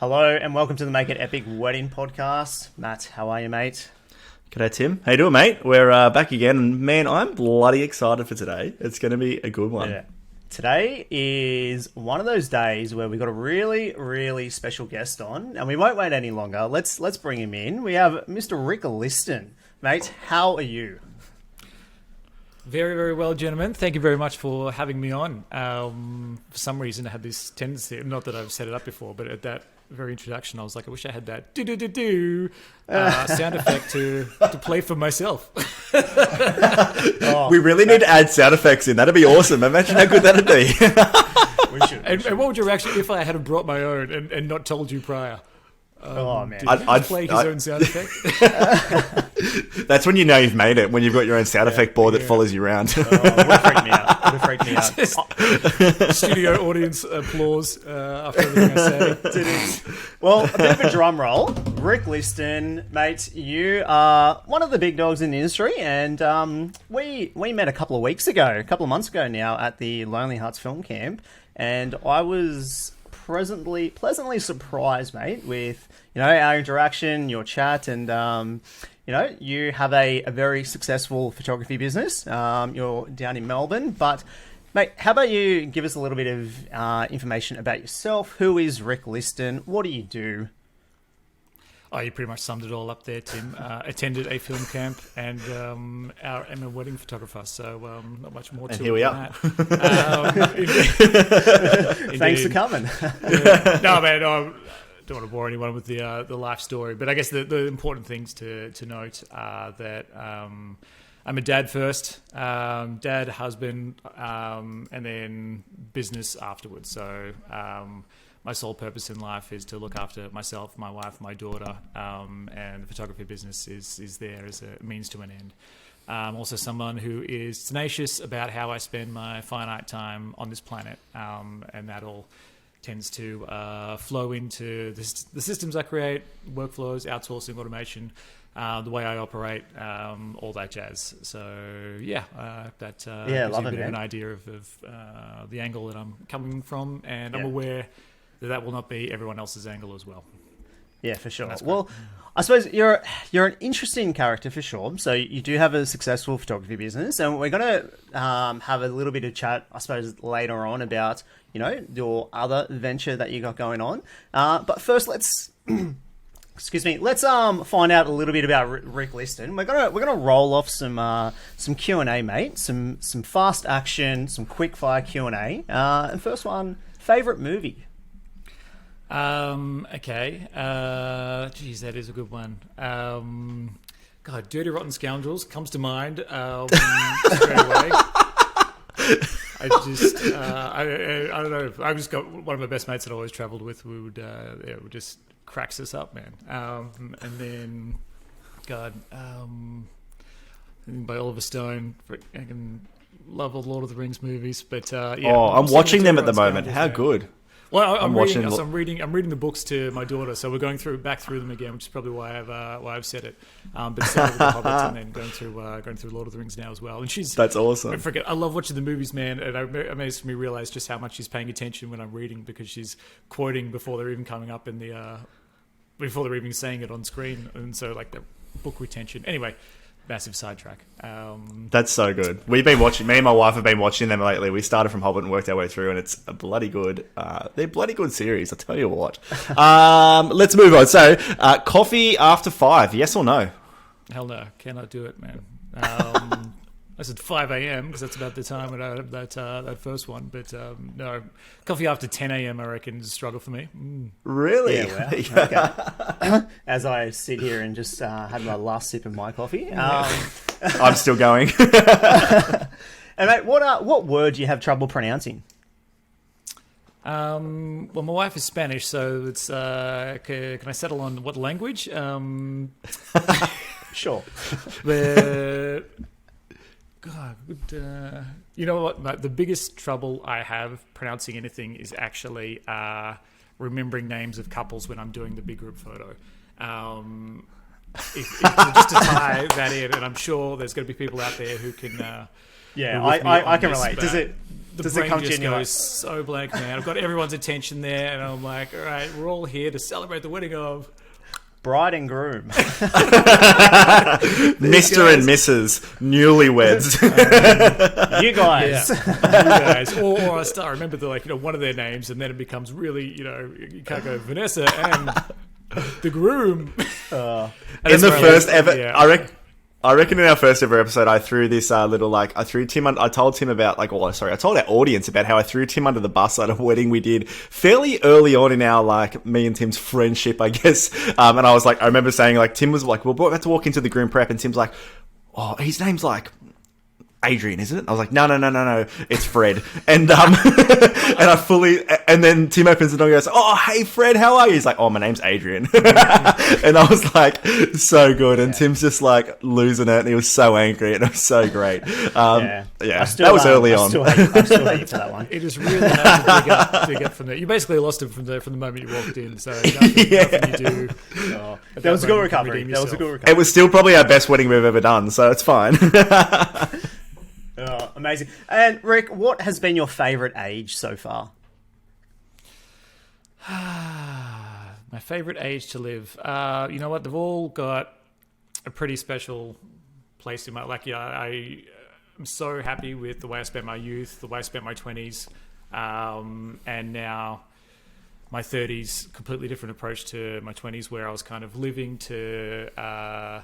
Hello and welcome to the Make It Epic Wedding Podcast. Matt, how are you, mate? G'day, Tim. How you doing, mate? We're back again, and man, I'm bloody excited for today. It's going to be a good one. Yeah. Today is one of those days where we've got a really, really special guest on, and we won't wait any longer. Let's bring him in. We have Mr. Rick Liston. Mate, how are you? Very, very well, gentlemen. Thank you very much for having me on. For some reason, I had this tendency, not that I've set it up before, but at that very introduction, I was like, I wish I had that do-do-do-do sound effect to play for myself. We really need to add sound effects in. That'd be awesome. Imagine how good that'd be. We should. And what would your reaction if I had brought my own and not told you prior? Man. I'd play his own sound effect. That's when you know you've made it, when you've got your own sound effect board that follows you around. Would have freaked me out. Studio audience applause after everything I say. Well, a bit of a drum roll. Rick Liston, mate, you are one of the big dogs in the industry, and we met a couple of months ago now at the Lonely Hearts Film Camp, and I was pleasantly surprised, mate, with our interaction, your chat, and you have a very successful photography business. You're down in Melbourne, but mate, how about you give us a little bit of information about yourself? Who is Rick Liston? What do you do? Oh, you pretty much summed it all up there, Tim. Attended a film camp and I'm a wedding photographer, so not much more to it. And here we are. Thanks for coming. No, man, I don't want to bore anyone with the life story, but I guess the important things to note are that I'm a dad first, dad, husband, and then business afterwards. So my sole purpose in life is to look after myself, my wife, my daughter, and the photography business is there as a means to an end. I'm also someone who is tenacious about how I spend my finite time on this planet, and that all tends to flow into the systems I create, workflows, outsourcing, automation, the way I operate, all that jazz. So that gives you a bit of an idea of the angle that I'm coming from, and I'm aware that will not be everyone else's angle as well. Yeah, for sure. Well, I suppose you're an interesting character for sure. So you do have a successful photography business, and we're going to have a little bit of chat, I suppose, later on about your other venture that you got going on. But first, let's find out a little bit about Rick Liston. We're gonna roll off some Q&A, mate. Some fast action, some quick fire Q&A. And first one, favorite movie. Okay. Geez, that is a good one. God, Dirty Rotten Scoundrels comes to mind straight away. I don't know. I just got one of my best mates that I always travelled with who would just cracks us up, man. And then, God, by Oliver Stone. I can love all the Lord of the Rings movies, but I'm watching them at the moment. How good! Well, I'm reading the books to my daughter, so we're going back through them again, which is probably why I've said it. But started with the Hobbits and then going through Lord of the Rings now as well. And that's awesome. I love watching the movies, man, and it makes me realize just how much she's paying attention when I'm reading, because she's quoting before they're even coming up in the before they're even saying it on screen, and so like the book retention. Anyway. Massive sidetrack. That's so good. Me and my wife have been watching them lately. We started from Hobbit and worked our way through, and it's a bloody good. They're bloody good series, I'll tell you what. Let's move on. So, coffee after 5, yes or no? Hell no, cannot do it, man. I said 5 a.m. because that's about the time when I had that first one. But no, coffee after 10 a.m. I reckon is a struggle for me. Really? Yeah, well, okay. As I sit here and just had my last sip of my coffee. I'm still going. And mate, what word do you have trouble pronouncing? Well, my wife is Spanish, so it's can I settle on what language? Sure. God, you know what? The biggest trouble I have pronouncing anything is actually remembering names of couples when I'm doing the big group photo. Just to tie that in, and I'm sure there's going to be people out there who can. I can relate. the Does it brain come to just you and you're goes so blank, man. I've got everyone's attention there, and I'm like, all right, we're all here to celebrate the wedding of bride and groom. Mr. and Mrs. Newlyweds. You guys. you guys. Or I remember one of their names, and then it becomes really, you can't go Vanessa and the groom. In the first ever, yeah. I reckon in our first ever episode, I threw this I threw Tim. I told Tim about I told our audience about how I threw Tim under the bus at a wedding we did fairly early on in our me and Tim's friendship, I guess. And I was I remember saying Tim was we're about to walk into the groom prep, and Tim's like, oh, his name's Adrian, isn't it? I was like, no, it's Fred. And and then Tim opens the door and goes, oh, hey, Fred, how are you? He's like, oh, my name's Adrian. And I was like, so good. And Tim's just losing it, and he was so angry, and it was so great. Yeah. That was early on. I still hate you for that one. It is really hard to dig up from there. You basically lost him from the moment you walked in, so nothing you do. That was a good recovery. It was still probably our best wedding we've ever done, so it's fine. Oh, amazing. And Rick, what has been your favourite age so far? My favourite age to live. You know what? They've all got a pretty special place in my life. I am so happy with the way I spent my youth, the way I spent my 20s, and now my 30s. Completely different approach to my 20s, where I was kind of living to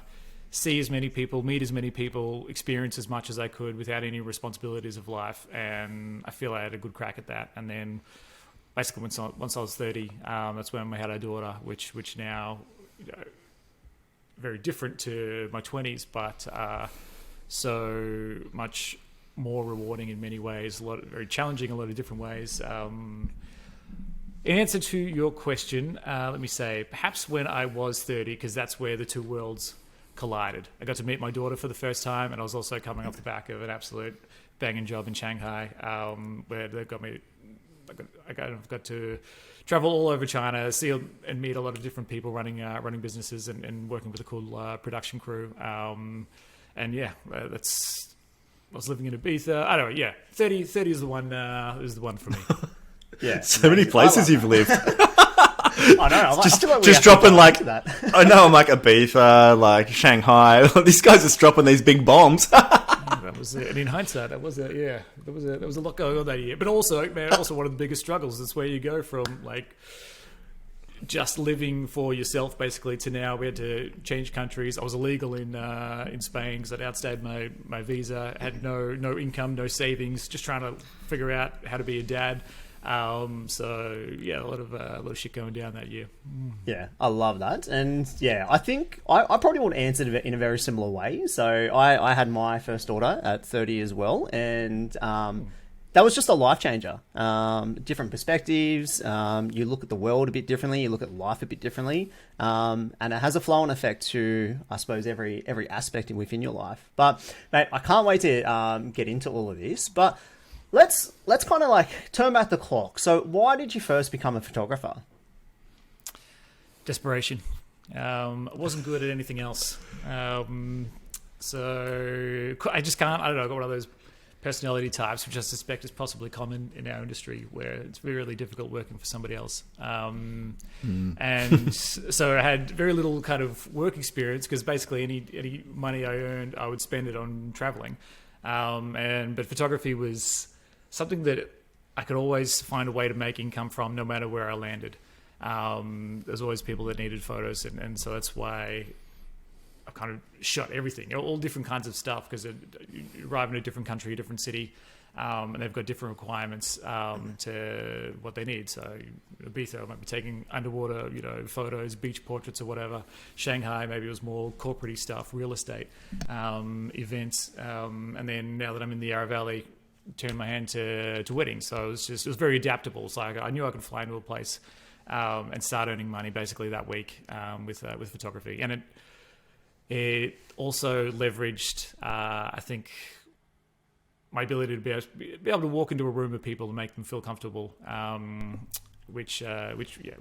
see as many people, meet as many people, experience as much as I could without any responsibilities of life. And I feel I had a good crack at that. And then basically once I was 30, that's when we had our daughter, which now, very different to my 20s, but so much more rewarding in many ways, very challenging in a lot of different ways. In answer to your question, let me say, perhaps when I was 30, because that's where the two worlds collided. I got to meet my daughter for the first time, and I was also coming off the back of an absolute banging job in Shanghai, where they got me. I got to travel all over China, see and meet a lot of different people running businesses and working with a cool production crew. And yeah, I was living in Ibiza. I don't know. Yeah, 30 is the one. Is the one for me. Yeah, so many places you've lived. I know. Just dropping that. I know. I'm Ibiza, Shanghai. These guys are dropping these big bombs. That was it. And in hindsight, that was it. Yeah, there was a lot going on that year. But also, man, one of the biggest struggles is where you go from just living for yourself basically to now we had to change countries. I was illegal in Spain because I'd outstayed my visa. Had no income, no savings. Just trying to figure out how to be a dad. So yeah, a lot of shit going down that year. Yeah, I love that. And yeah, I think I probably would answer it in a very similar way. So I had my first daughter at 30 as well, and that was just a life changer. Different perspectives. You look at the world a bit differently. You look at life a bit differently, and it has a flow-on effect to, I suppose, every aspect within your life. But mate, I can't wait to get into all of this. But Let's kind of turn back the clock. So why did you first become a photographer? Desperation. I wasn't good at anything else. So I just can't, I don't know, I got one of those personality types, which I suspect is possibly common in our industry, where it's really difficult working for somebody else. And so I had very little kind of work experience, because basically any money I earned, I would spend it on traveling. But photography was something that I could always find a way to make income from, no matter where I landed. There's always people that needed photos, and so that's why I've kind of shot everything, all different kinds of stuff, because you arrive in a different country, a different city, and they've got different requirements to what they need. So Ibiza, I might be taking underwater, photos, beach portraits or whatever. Shanghai, maybe it was more corporate-y stuff, real estate, events. And then now that I'm in the Yarra Valley, turned my hand to weddings. So it was very adaptable. So I knew I could fly into a place and start earning money basically that week with photography. And it also leveraged, I think, my ability to be able to walk into a room of people and make them feel comfortable, which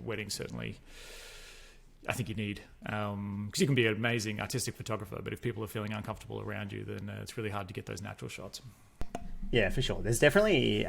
weddings certainly, I think you need, because you can be an amazing artistic photographer, but if people are feeling uncomfortable around you, then it's really hard to get those natural shots. Yeah, for sure. There's definitely,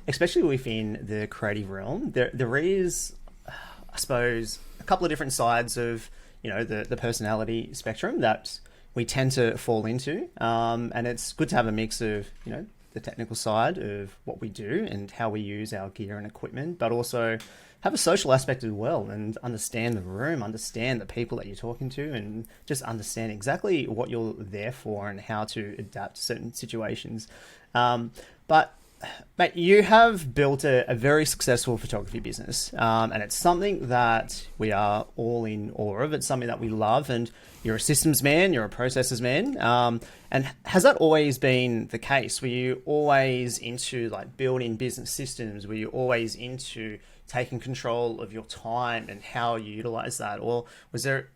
especially within the creative realm, there is, I suppose, a couple of different sides of, the personality spectrum that we tend to fall into. And it's good to have a mix of, the technical side of what we do and how we use our gear and equipment, but also have a social aspect as well and understand the room, understand the people that you're talking to, and just understand exactly what you're there for and how to adapt to certain situations. But mate, you have built a very successful photography business, and it's something that we are all in awe of. It's something that we love, and you're a systems man, you're a processes man. And has that always been the case? Were you always into like building business systems? Were you always into taking control of your time and how you utilize that? Or was there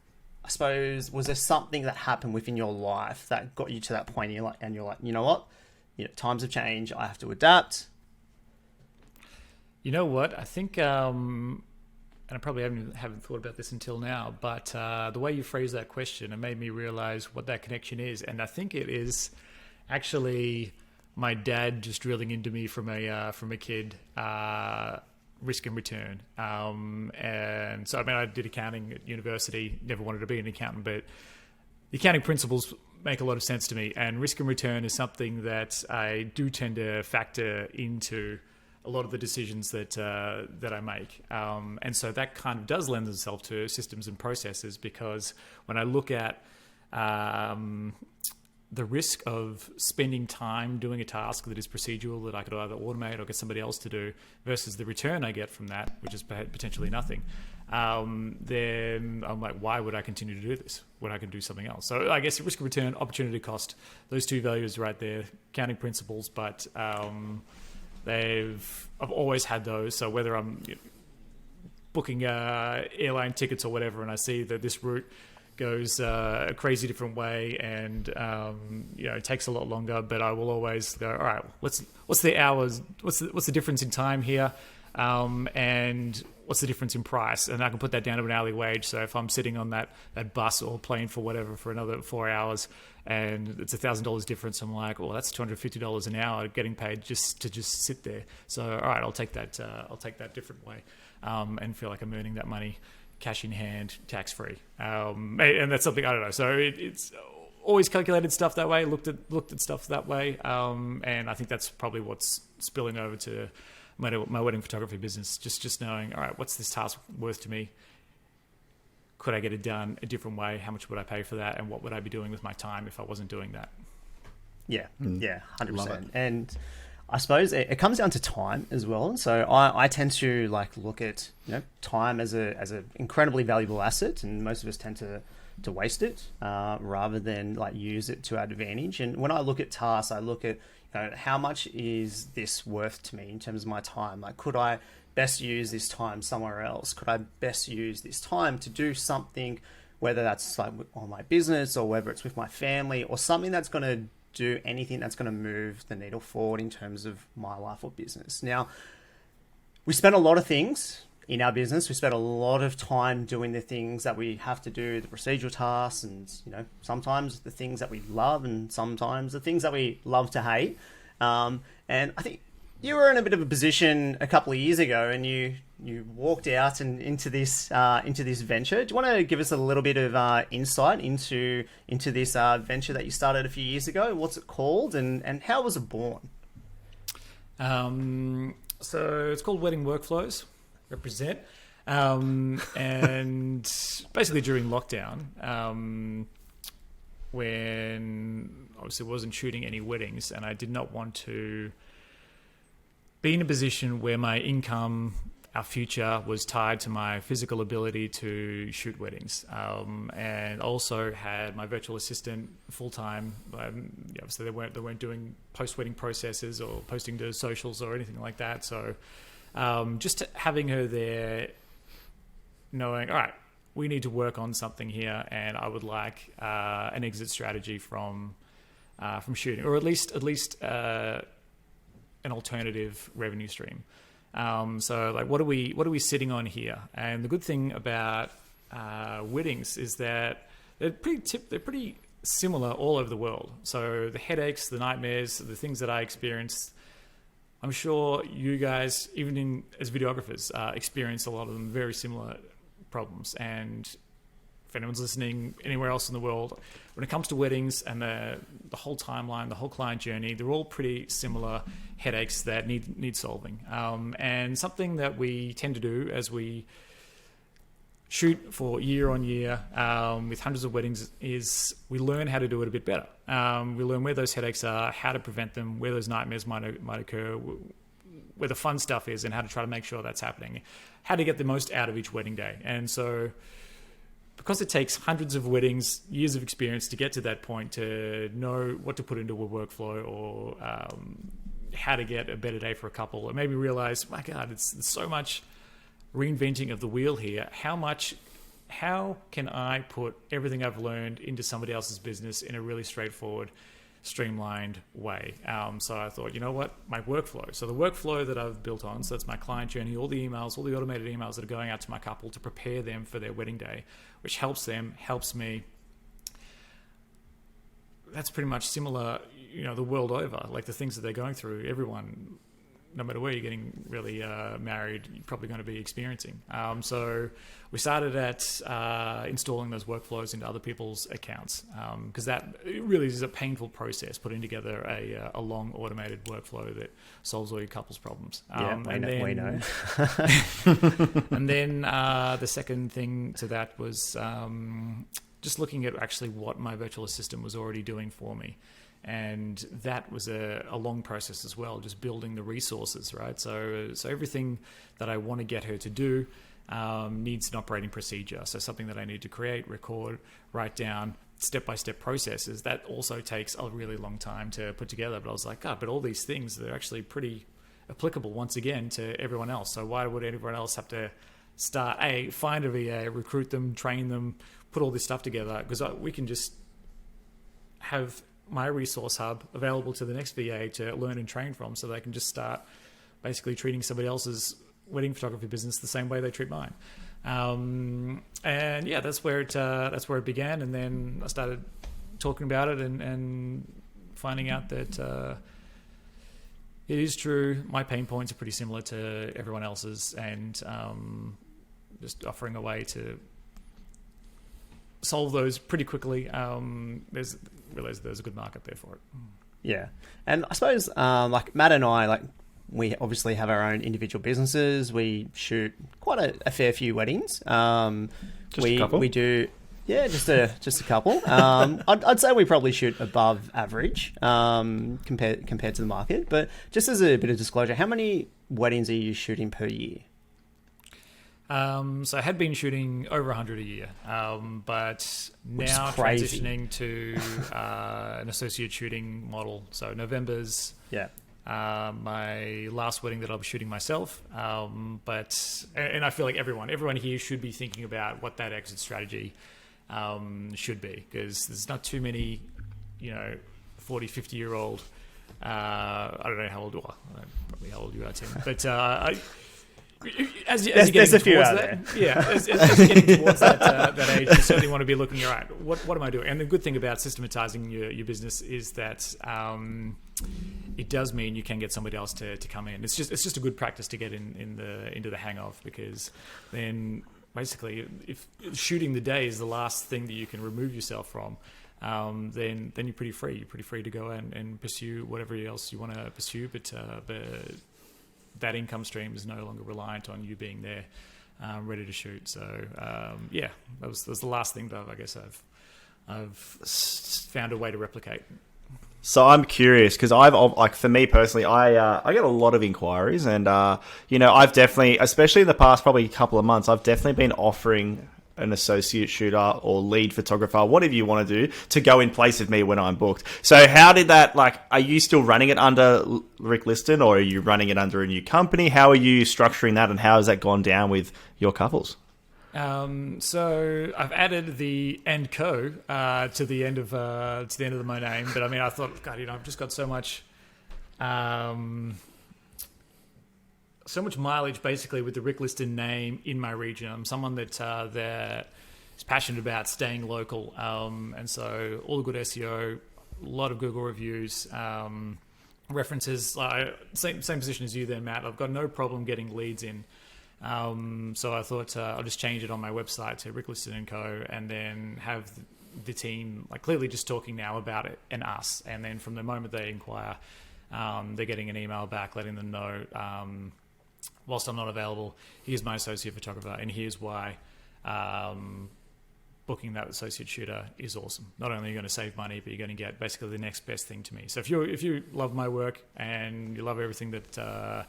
something that happened within your life that got you to that point and you're like, you know what? Times have changed. I have to adapt. You know what? I think, and I probably haven't thought about this until now, but the way you phrased that question, it made me realize what that connection is. And I think it is actually my dad just drilling into me from a kid, risk and return. And so, I did accounting at university, never wanted to be an accountant, but the accounting principles make a lot of sense to me, and risk and return is something that I do tend to factor into a lot of the decisions that I make, and so that kind of does lend itself to systems and processes, because when I look at the risk of spending time doing a task that is procedural that I could either automate or get somebody else to do versus the return I get from that, which is potentially nothing, then I'm like, why would I continue to do this when I can do something else? So I guess risk and return, opportunity cost, those two values right there, accounting principles, but I've always had those. So whether I'm booking airline tickets or whatever, and I see that this route goes a crazy different way, and it takes a lot longer, but I will always go, all right, what's the hours, what's the difference in time here, and what's the difference in price, and I can put that down to an hourly wage. So if I'm sitting on that bus or plane for whatever for another 4 hours, and it's $1,000 difference, I'm like, well, that's $250 an hour getting paid just to sit there. So all right, I'll take that different way, and feel like I'm earning that money cash in hand, tax free, and that's something I don't know. So it's always calculated stuff that way, looked at stuff that way, and I think that's probably what's spilling over to my wedding photography business. Just knowing, all right, what's this task worth to me? Could I get it done a different way? How much would I pay for that? And what would I be doing with my time if I wasn't doing that? Yeah, 100%. And I suppose it comes down to time as well. So I tend to look at time as a incredibly valuable asset, and most of us tend to waste it rather than use it to our advantage. And when I look at tasks, I look at how much is this worth to me in terms of my time? Could I best use this time somewhere else? Could I best use this time to do something, whether that's on my business or whether it's with my family, or something that's going to do anything that's going to move the needle forward in terms of my life or business. Now, we spend a lot of things in our business. We spend a lot of time doing the things that we have to do, the procedural tasks, and sometimes the things that we love, and sometimes the things that we love to hate. And I think you were in a bit of a position a couple of years ago, and you walked out and into this venture. Do you want to give us a little bit of insight into this venture that you started a few years ago? What's it called, and how was it born? So it's called Wedding Workflows. Represent. And basically during lockdown, when obviously wasn't shooting any weddings, and I did not want to be in a position where my income, our future, was tied to my physical ability to shoot weddings, and also had my virtual assistant full-time. Obviously they weren't doing post-wedding processes or posting to socials or anything like that. So just having her there, knowing, all right, we need to work on something here, and I would like an exit strategy from shooting, or at least an alternative revenue stream. So what are we sitting on here? And the good thing about weddings is that they're pretty similar all over the world. So the headaches, the nightmares, the things that I experienced, I'm sure you guys, even as videographers, experience a lot of them, very similar problems. And if anyone's listening anywhere else in the world, when it comes to weddings and the whole timeline, the whole client journey, they're all pretty similar headaches that need solving. And something that we tend to do as we shoot for year on year with hundreds of weddings is we learn how to do it a bit better. We learn where those headaches are, how to prevent them, where those nightmares might occur, where the fun stuff is, and how to try to make sure that's happening, how to get the most out of each wedding day. And so because it takes hundreds of weddings, years of experience to get to that point, to know what to put into a workflow or how to get a better day for a couple, and maybe realize, my God, it's so much reinventing of the wheel here. How can I put everything I've learned into somebody else's business in a really straightforward, streamlined way? So I thought, you know what, my workflow. So the workflow that I've built on, so that's my client journey, all the emails, all the automated emails that are going out to my couple to prepare them for their wedding day, which helps them, helps me. That's pretty much similar, the world over, like the things that they're going through. Everyone, no matter where you're getting really married, you're probably going to be experiencing. So we started at installing those workflows into other people's accounts, because that it really is a painful process, putting together a long automated workflow that solves all your couple's problems. We know. And then the second thing to that was just looking at actually what my virtual assistant was already doing for me. And that was a long process as well, just building the resources, right? So everything that I want to get her to do needs an operating procedure. So something that I need to create, record, write down, step-by-step processes. That also takes a really long time to put together. But I was like, but all these things, they're actually pretty applicable, once again, to everyone else. So why would everyone else have to find a VA, recruit them, train them, put all this stuff together? Because we can just have my resource hub available to the next VA to learn and train from, so they can just start basically treating somebody else's wedding photography business the same way they treat mine. And yeah, that's where it began. And then I started talking about it and finding out that it is true. My pain points are pretty similar to everyone else's, and just offering a way to solve those pretty quickly. Realize there's a good market there for it. Yeah. And I suppose like Matt and I, we obviously have our own individual businesses. We shoot quite a fair few weddings. Just a couple? We do, yeah, just a couple. I'd say we probably shoot above average compared to the market. But just as a bit of disclosure, how many weddings are you shooting per year? So I had been shooting over 100 a year, but now transitioning to an associate shooting model. So November's my last wedding that I'll be shooting myself. And I feel like everyone here should be thinking about what that exit strategy should be, because there's not too many, 40, 50-year-old. I don't know how old you are. Probably how old you are, Tim. But as you're getting towards that, as you're getting towards that age, you certainly want to be looking, all right, what am I doing? And the good thing about systematizing your business is that it does mean you can get somebody else to come in. It's just a good practice to get into the hang of, because then basically if shooting the day is the last thing that you can remove yourself from, then you're pretty free. You're pretty free to go and pursue whatever else you want to pursue, but that income stream is no longer reliant on you being there, ready to shoot. So that was the last thing that I've found a way to replicate. So I'm curious, because for me personally, I get a lot of inquiries, and I've definitely, especially in the past probably couple of months, I've definitely been offering an associate shooter or lead photographer, whatever you want to do, to go in place of me when I'm booked. So how did that, are you still running it under Rick Liston, or are you running it under a new company? How are you structuring that, and how has that gone down with your couples? So I've added the "and co" to the end of my name, but I mean, I thought, God, I've just got so much mileage basically with the Rick Liston name in my region. I'm someone that is passionate about staying local, and so all the good SEO, a lot of Google reviews, references. Same position as you there, Matt. I've got no problem getting leads in. So I thought I'll just change it on my website to Rick Liston and Co. and then have the team clearly just talking now about it and us. And then from the moment they inquire, they're getting an email back letting them know, whilst I'm not available, here's my associate photographer and here's why booking that associate shooter is awesome. Not only are you going to save money, but you're going to get basically the next best thing to me. So if you love my work and you love everything that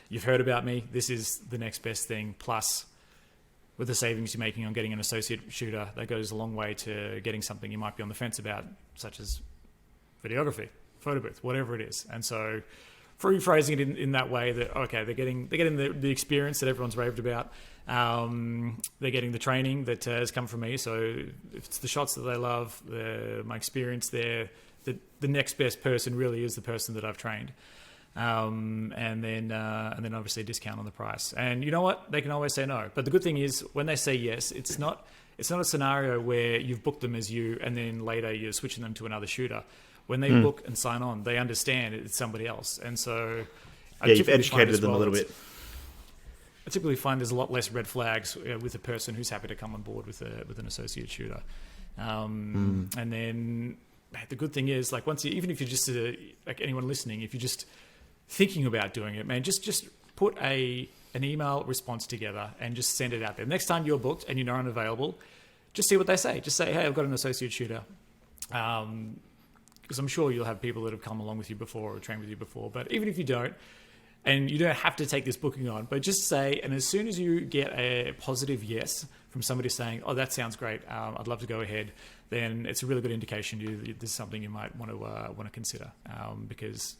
you've heard about me, this is the next best thing. Plus, with the savings you're making on getting an associate shooter, that goes a long way to getting something you might be on the fence about, such as videography, photo booth, whatever it is. And so, rephrasing it in that way that they're getting the experience that everyone's raved about. They're getting the training that has come from me. So if it's the shots that they love, my experience there, the next best person really is the person that I've trained. And then obviously a discount on the price. And you know what? They can always say no. But the good thing is when they say yes, it's not a scenario where you've booked them as you and then later you're switching them to another shooter. When they book and sign on, they understand it's somebody else. And so you've educated them a little bit. I typically find there's a lot less red flags with a person who's happy to come on board with an associate shooter. And then the good thing is, even if you're just anyone listening, if you're just thinking about doing it, man, just put an email response together and just send it out there. Next time you're booked and you're unavailable, just see what they say. Just say, hey, I've got an associate shooter. Because I'm sure you'll have people that have come along with you before or trained with you before. But even if you don't, and you don't have to take this booking on, but just say, and as soon as you get a positive yes from somebody saying, oh, that sounds great, I'd love to go ahead, then it's a really good indication this is something you might want to consider. Because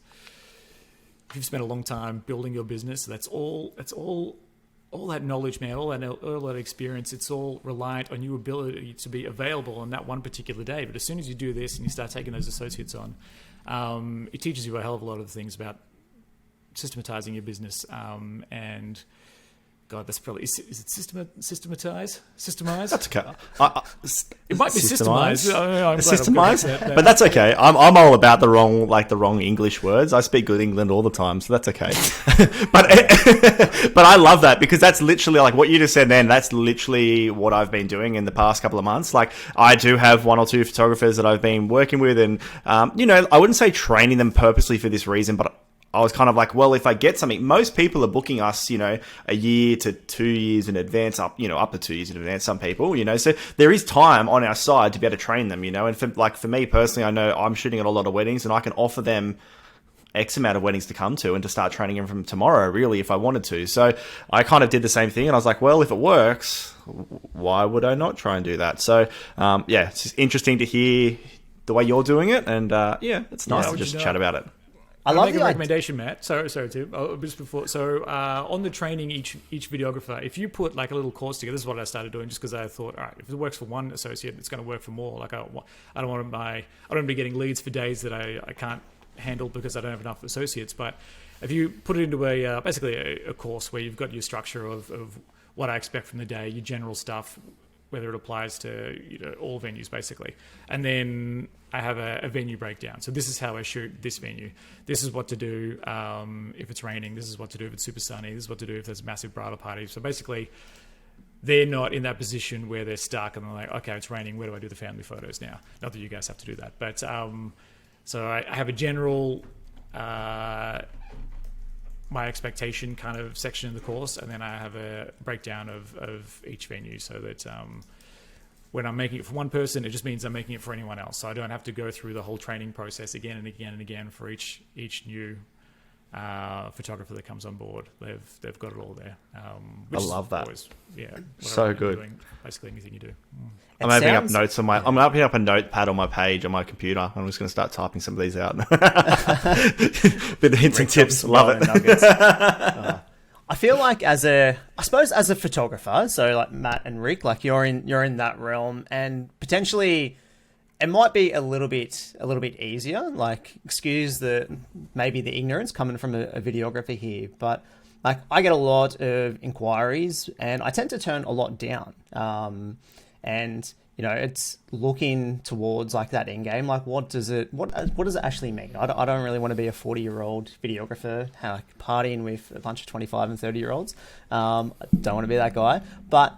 if you've spent a long time building your business, that's all that knowledge, man, all that experience, it's all reliant on your ability to be available on that one particular day. But as soon as you do this and you start taking those associates on, it teaches you a hell of a lot of things about systematizing your business. And God, that's probably, is it systematize? That's okay. It might be systemized. Systemized, but that's okay. I'm all about the wrong English words. I speak good England all the time, so that's okay. but I love that because that's literally what you just said. Then that's literally what I've been doing in the past couple of months. I do have one or two photographers that I've been working with, and I wouldn't say training them purposely for this reason, but I was kind of well, if I get something, most people are booking us, a year to 2 years in advance, up to 2 years in advance, some people, so there is time on our side to be able to train them, and for me personally, I know I'm shooting at a lot of weddings and I can offer them X amount of weddings to come to and to start training them from tomorrow, really, if I wanted to. So I kind of did the same thing and I was well, if it works, why would I not try and do that? So, it's just interesting to hear the way you're doing it. And it's nice to just chat about it. I love the recommendation, Matt. Sorry, Tim. Just before, on the training each videographer, if you put a little course together, this is what I started doing, just because I thought, all right, if it works for one associate, it's going to work for more. I don't want to be getting leads for days that I can't handle because I don't have enough associates. But if you put it into basically a course where you've got your structure of what I expect from the day, your general stuff, whether it applies to all venues basically, and then I have a venue breakdown. So this is how I shoot this venue. This is what to do if it's raining. This is what to do if it's super sunny. This is what to do if there's a massive bridal party. So basically, they're not in that position where they're stuck and they're like, okay, it's raining. Where do I do the family photos now? Not that you guys have to do that, but so I have a general my expectation kind of section of the course, and then I have a breakdown of each venue so that when I'm making it for one person, it just means I'm making it for anyone else. So I don't have to go through the whole training process again and again and again for each new photographer that comes on board. They've got it all there. I love that. Always, so good. Doing basically anything you do. I'm opening up notes on I'm opening up a notepad on my page on my computer. I'm just going to start typing some of these out. Bit of hints and tips. Love it. I feel like as a photographer, so Matt and Rick, you're in that realm, and potentially it might be a little bit easier. Excuse maybe the ignorance coming from a videographer here, but I get a lot of inquiries and I tend to turn a lot down. and it's looking towards like that end game. Like, what does it actually mean? I don't really want to be a 40-year-old videographer, like partying with a bunch of 25 and 30-year-olds. I don't want to be that guy. But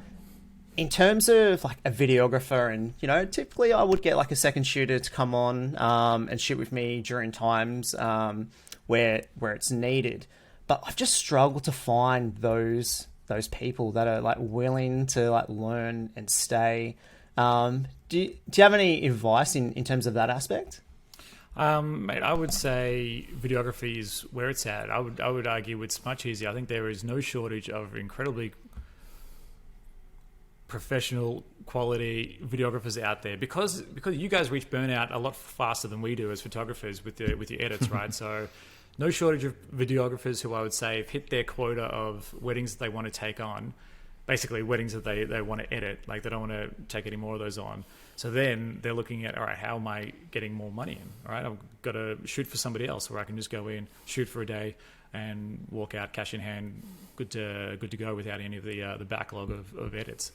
in terms of like a videographer, and typically I would get like a second shooter to come on and shoot with me during times where it's needed. But I've just struggled to find those people that are like willing to like learn and stay. Do you have any advice in terms of that aspect? Mate, I would say videography is where it's at. I would argue it's much easier. I think there is no shortage of incredibly professional quality videographers out there because you guys reach burnout a lot faster than we do as photographers with your edits, right? So no shortage of videographers who I would say have hit their quota of weddings that they want to take on. Basically weddings that they want to edit, like they don't want to take any more of those on. So then they're looking at, all right, how am I getting more money in? All right, I've got to shoot for somebody else, where I can just go in, shoot for a day, and walk out cash in hand, good to go without any of the backlog of edits.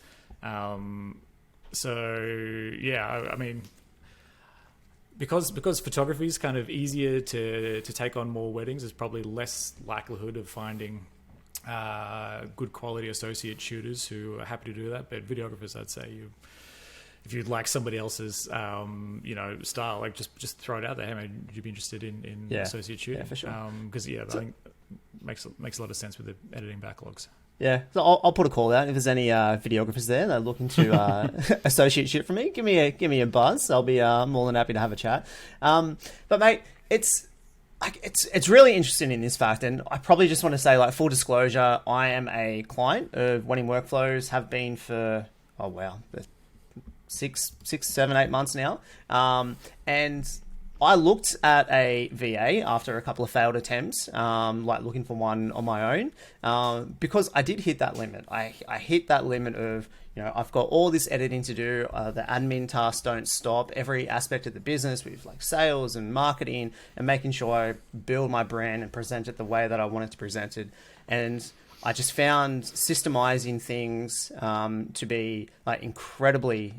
So yeah, I mean, because photography is kind of easier to take on more weddings, there's probably less likelihood of finding good quality associate shooters who are happy to do that. But videographers, I'd say if you'd like somebody else's style, like just throw it out there. Hey, man, would you be interested in associate shooting? Yeah, for sure. Because I think makes a lot of sense with the editing backlogs. Yeah, so I'll put a call out if there's any videographers there that are looking to associate shoot for me. Give me a buzz. I'll be more than happy to have a chat. But mate, it's really interesting in this fact, and I probably just want to say, like, full disclosure, I am a client of Wedding Workflows, have been for 6, 7, 8 months now, and I looked at a VA after a couple of failed attempts, like looking for one on my own, because I did hit that limit. I hit that limit of, I've got all this editing to do. The admin tasks don't stop. Every aspect of the business with like sales and marketing and making sure I build my brand and present it the way that I want it to present it. And I just found systemizing things to be like incredibly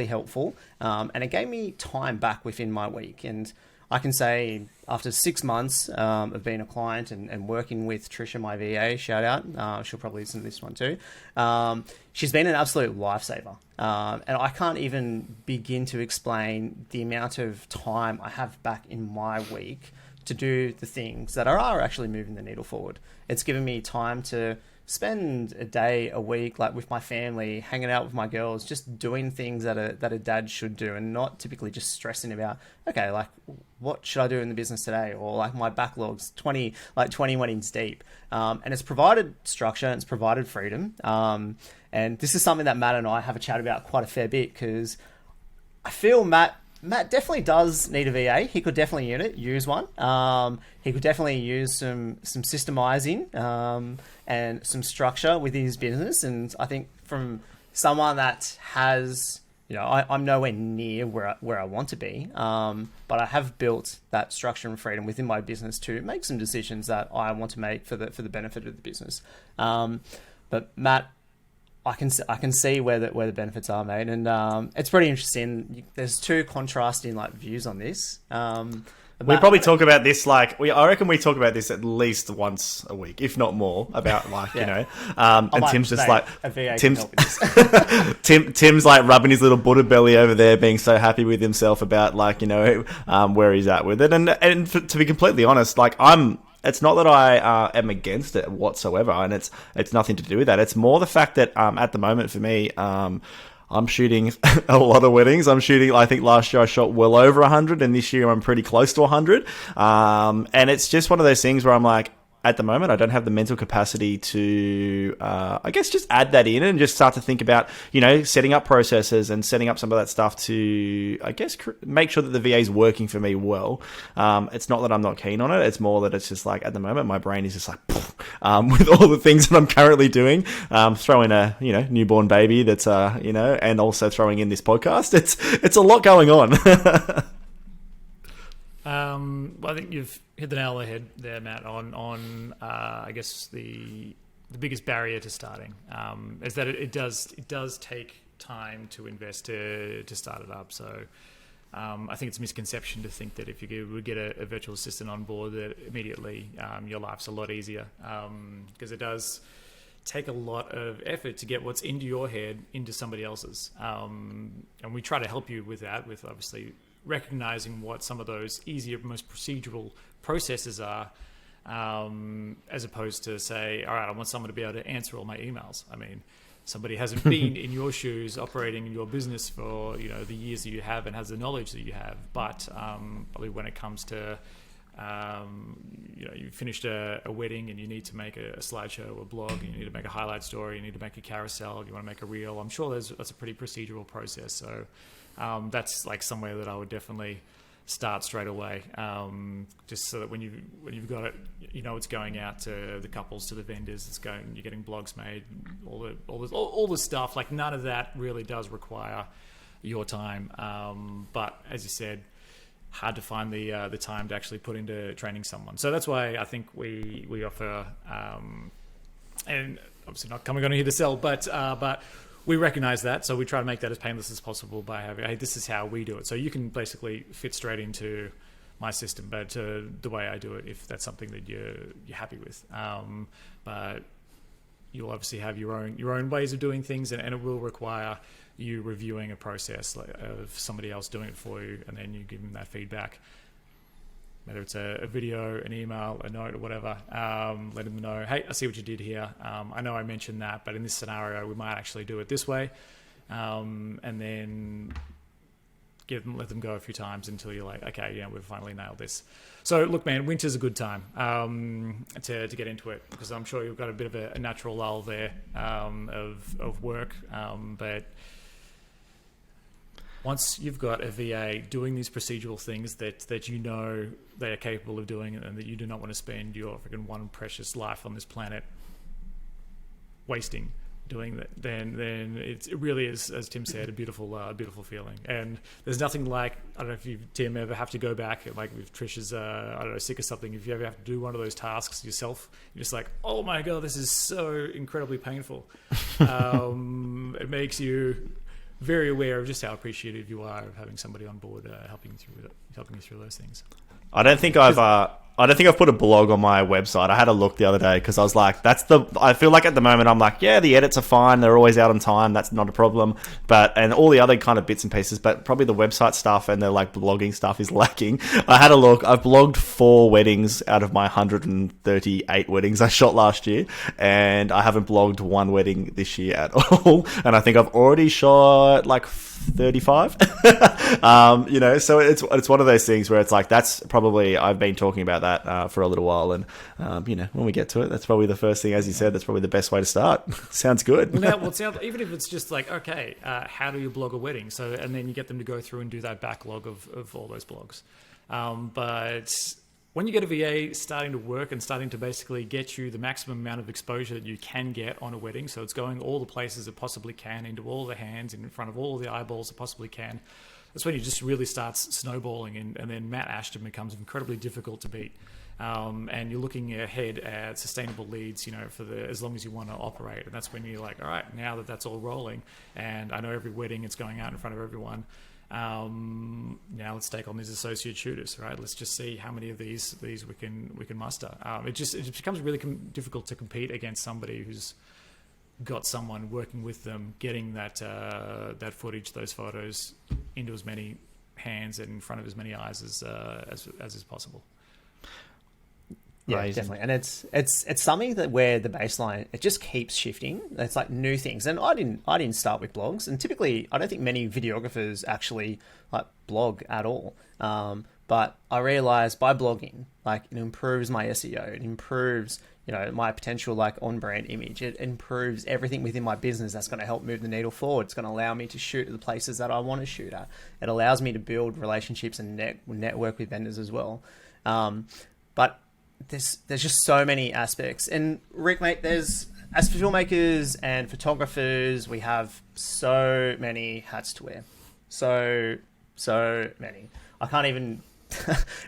helpful, and it gave me time back within my week. And I can say after 6 months of being a client and working with Trisha, my VA, shout out, she'll probably listen to this one too. She's been an absolute lifesaver, and I can't even begin to explain the amount of time I have back in my week to do the things that are actually moving the needle forward. It's given me time to spend a day a week, like with my family, hanging out with my girls, just doing things that a dad should do, and not typically just stressing about, okay, like what should I do in the business today, or like my backlog's 20 weddings deep. And it's provided structure, and it's provided freedom. And this is something that Matt and I have a chat about quite a fair bit, because I feel Matt definitely does need a VA. He could definitely use one. He could definitely use some systemizing and some structure with his business. And I think from someone that has, I'm nowhere near where I want to be, but I have built that structure and freedom within my business to make some decisions that I want to make for the benefit of the business. But Matt, I can see where the benefits are, mate, and it's pretty interesting. There's two contrasting like views on this. We probably talk about this I reckon we talk about this at least once a week, if not more, about and Tim's just like Tim's like rubbing his little Buddha belly over there, being so happy with himself about where he's at with it, and to be completely honest, it's not that I am against it whatsoever, and it's nothing to do with that. It's more the fact that at the moment for me, I'm shooting a lot of weddings. I think last year I shot well over 100, and this year I'm pretty close to 100. And it's just one of those things where I'm like, at the moment, I don't have the mental capacity to, I guess, just add that in and just start to think about, setting up processes and setting up some of that stuff to, I guess, make sure that the VA is working for me well. It's not that I'm not keen on it. It's more that it's just like, at the moment, my brain is just like, with all the things that I'm currently doing. Throw in a, newborn baby that's, and also throwing in this podcast. It's a lot going on. I think you've hit the nail on the head there, Matt, on I guess the biggest barrier to starting is that it does take time to invest to start it up. So I think it's a misconception to think that if you would get a virtual assistant on board, that immediately your life's a lot easier, because it does take a lot of effort to get what's into your head into somebody else's. And we try to help you with that, with obviously recognizing what some of those easier, most procedural processes are, as opposed to say, all right, I want someone to be able to answer all my emails. I mean, somebody hasn't been in your shoes operating in your business for the years that you have and has the knowledge that you have, but probably when it comes to you finished a wedding and you need to make a slideshow or a blog, and you need to make a highlight story, you need to make a carousel, you want to make a reel. I'm sure that's a pretty procedural process. So that's like somewhere that I would definitely start straight away, just so that when you've got it, it's going out to the couples, to the vendors, you're getting blogs made, all the stuff. Like, none of that really does require your time, but as you said, hard to find the time to actually put into training someone. So that's why I think we offer, and obviously not coming on here to sell, but we recognize that, so we try to make that as painless as possible by having, hey, this is how we do it. So you can basically fit straight into my system, but the way I do it, if that's something that you're happy with. But you'll obviously have your own ways of doing things, and it will require you reviewing a process of somebody else doing it for you, and then you give them that feedback. Whether it's a video, an email, a note, or whatever, let them know, hey, I see what you did here. I know I mentioned that, but in this scenario, we might actually do it this way. And then let them go a few times until you're like, okay, we've finally nailed this. So look, man, winter's a good time to get into it, because I'm sure you've got a bit of a natural lull there of work, but once you've got a VA doing these procedural things that they are capable of doing, and that you do not want to spend your freaking one precious life on this planet wasting doing that, then it really is, as Tim said, a beautiful feeling. And there's nothing like, I don't know if you, Tim, ever have to go back, like if Trish is sick or something, if you ever have to do one of those tasks yourself, you're just like, oh my god, this is so incredibly painful. It makes you very aware of just how appreciative you are of having somebody on board helping you through those things. I don't think I've put a blog on my website. I had a look the other day because I was like, I feel like at the moment I'm like, yeah, the edits are fine. They're always out on time. That's not a problem. And all the other kind of bits and pieces, but probably the website stuff and the like blogging stuff is lacking. I had a look. I've blogged 4 weddings out of my 138 weddings I shot last year. And I haven't blogged 1 wedding this year at all. And I think I've already shot like 35. So it's one of those things where it's like, that's probably, I've been talking about that for a little while, and when we get to it, that's probably the first thing, as you said, that's probably the best way to start. Sounds good. Even if it's just like, okay, how do you blog a wedding? So, and then you get them to go through and do that backlog of all those blogs. But when you get a VA starting to work and starting to basically get you the maximum amount of exposure that you can get on a wedding, so it's going all the places it possibly can, into all the hands, in front of all the eyeballs it possibly can, that's when you just really starts snowballing, and then Matt Ashton becomes incredibly difficult to beat. And you're looking ahead at sustainable leads, for as long as you want to operate. And that's when you're like, all right, now that that's all rolling, and I know every wedding it's going out in front of everyone, now let's take on these associate shooters, right? Let's just see how many of these we can muster. It just becomes really difficult to compete against somebody who's got someone working with them, getting that footage, those photos into as many hands and in front of as many eyes as is possible. Yeah, Right. definitely. And it's something that where the baseline, it just keeps shifting. It's like new things. And I didn't start with blogs, and typically I don't think many videographers actually like blog at all. But I realized by blogging, like, it improves my SEO, it improves, my potential like on-brand image, it improves everything within my business. That's going to help move the needle forward. It's going to allow me to shoot at the places that I want to shoot at. It allows me to build relationships and network with vendors as well. But there's just so many aspects. And Rick, mate, as filmmakers and photographers, we have so many hats to wear. So many. I can't even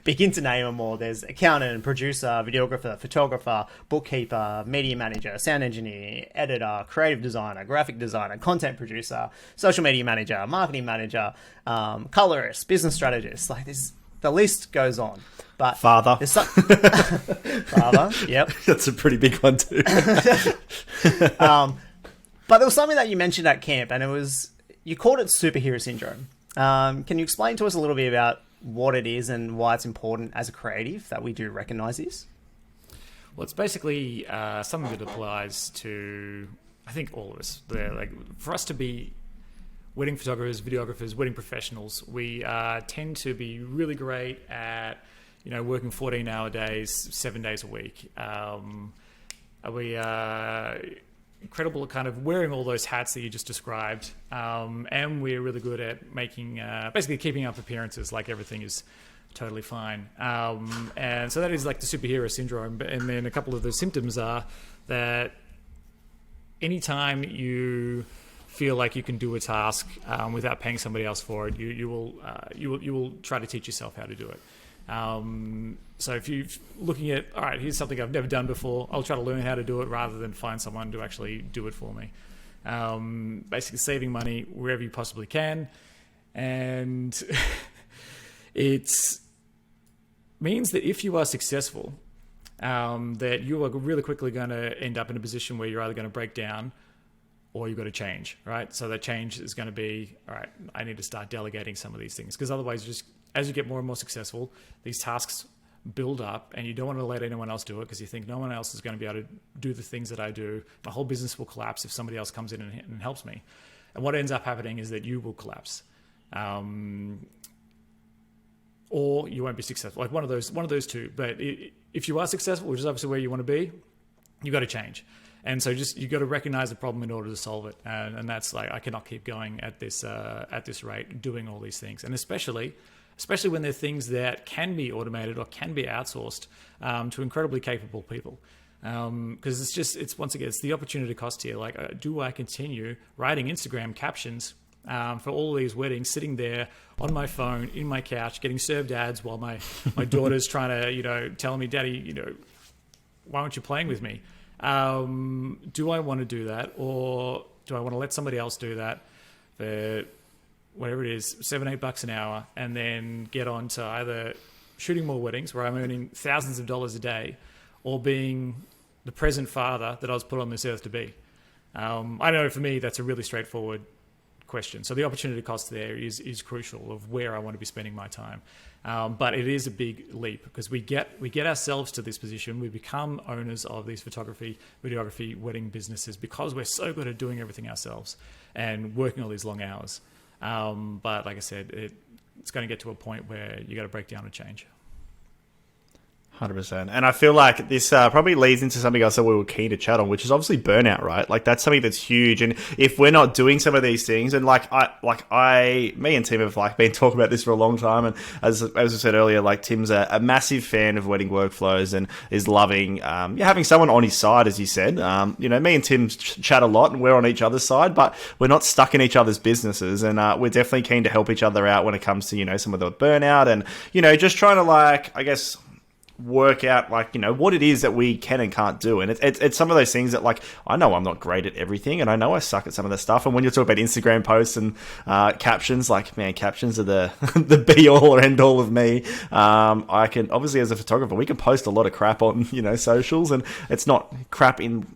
begin to name them all. There's accountant, producer, videographer, photographer, bookkeeper, media manager, sound engineer, editor, creative designer, graphic designer, content producer, social media manager, marketing manager, colorist, business strategist. Like this, the list goes on. But Father. Father, yep. That's a pretty big one too. But there was something that you mentioned at camp, and you called it superhero syndrome. Can you explain to us a little bit about what it is and why it's important as a creative that we do recognize this? Well, it's basically something that applies to, I think, all of us. Like, for us to be wedding photographers, videographers, wedding professionals, we tend to be really great at, working 14-hour days, 7 days a week. We are incredible at kind of wearing all those hats that you just described, and we're really good at making, basically keeping up appearances like everything is totally fine. And so that is like the superhero syndrome. And then a couple of the symptoms are that anytime you feel like you can do a task without paying somebody else for it, you will try to teach yourself how to do it. So if you're looking at, all right, here's something I've never done before, I'll try to learn how to do it rather than find someone to actually do it for me. Basically saving money wherever you possibly can. And it means that if you are successful, that you are really quickly going to end up in a position where you're either going to break down or you've got to change, right? So that change is going to be, all right, I need to start delegating some of these things, because otherwise, just as you get more and more successful, these tasks build up, and you don't want to let anyone else do it because you think no one else is going to be able to do the things that I do. My whole business will collapse if somebody else comes in and helps me. And what ends up happening is that you will collapse, or you won't be successful. Like one of those two. But if you are successful, which is obviously where you want to be, you got to change. And so you got to recognize the problem in order to solve it. And that's like, I cannot keep going at this rate, doing all these things. And especially when they're things that can be automated or can be outsourced to incredibly capable people. Because it's the opportunity cost here. Like, do I continue writing Instagram captions for all of these weddings, sitting there on my phone, in my couch, getting served ads while my daughter's trying to, tell me, Daddy, why aren't you playing with me? Do I want to do that, or do I want to let somebody else do that for whatever it is, $7-8 an hour, and then get on to either shooting more weddings where I'm earning thousands of dollars a day, or being the present father that I was put on this earth to be? I know for me that's a really straightforward question. So the opportunity cost there is crucial of where I want to be spending my time. But it is a big leap because we get ourselves to this position. We become owners of these photography, videography, wedding businesses because we're so good at doing everything ourselves and working all these long hours. But like I said, it's going to get to a point where you got to break down and change. 100%. And I feel like this probably leads into something else that we were keen to chat on, which is obviously burnout, right? Like that's something that's huge. And if we're not doing some of these things, and me and Tim have like been talking about this for a long time. And as I said earlier, like Tim's a massive fan of wedding workflows and is loving having someone on his side, as you said. Me and Tim chat a lot and we're on each other's side, but we're not stuck in each other's businesses. And we're definitely keen to help each other out when it comes to, some of the burnout and, just trying to work out what it is that we can and can't do. And it's some of those things that I know I'm not great at everything and I know I suck at some of the stuff. And when you talk about Instagram posts and captions, captions are the be all or end all of me. I can obviously, as a photographer, we can post a lot of crap on socials, and it's not crap in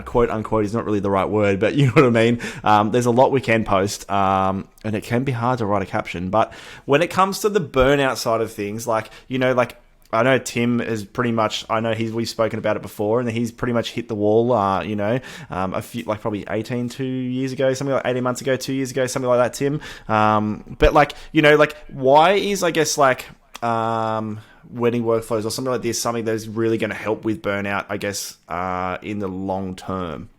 quote unquote is not really the right word, but you know what I mean. There's a lot we can post, and it can be hard to write a caption. But when it comes to the burnout side of things, I know Tim is pretty much, we've spoken about it before, and he's pretty much hit the wall, a few, probably 2 years ago, something like 18 months ago, 2 years ago, something like that, Tim. But why is, wedding workflows or something like this something that is really going to help with burnout, in the long term?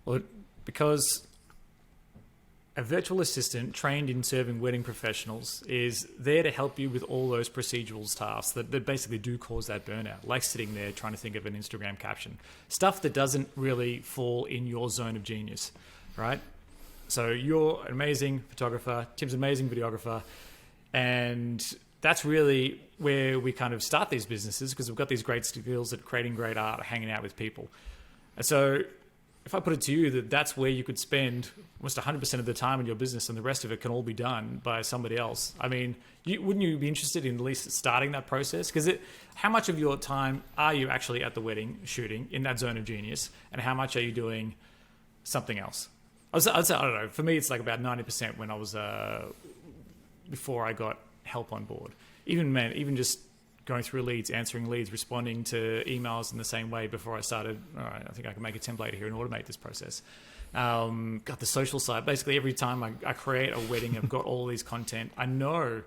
Well, because a virtual assistant trained in serving wedding professionals is there to help you with all those procedural tasks that basically do cause that burnout, like sitting there trying to think of an Instagram caption. Stuff that doesn't really fall in your zone of genius, right? So you're an amazing photographer, Tim's an amazing videographer. And that's really where we kind of start these businesses, because we've got these great skills at creating great art, hanging out with people. And so if I put it to you that that's where you could spend almost 100% of the time in your business, and the rest of it can all be done by somebody else, I mean, wouldn't you be interested in at least starting that process? Because how much of your time are you actually at the wedding shooting in that zone of genius, and how much are you doing something else? I'd say, I don't know. For me, it's like about 90% when I was before I got help on board. Even just going through leads, answering leads, responding to emails in the same way before I started. All right, I think I can make a template here and automate this process. Got the social side. Basically, every time I create a wedding, I've got all these content. I know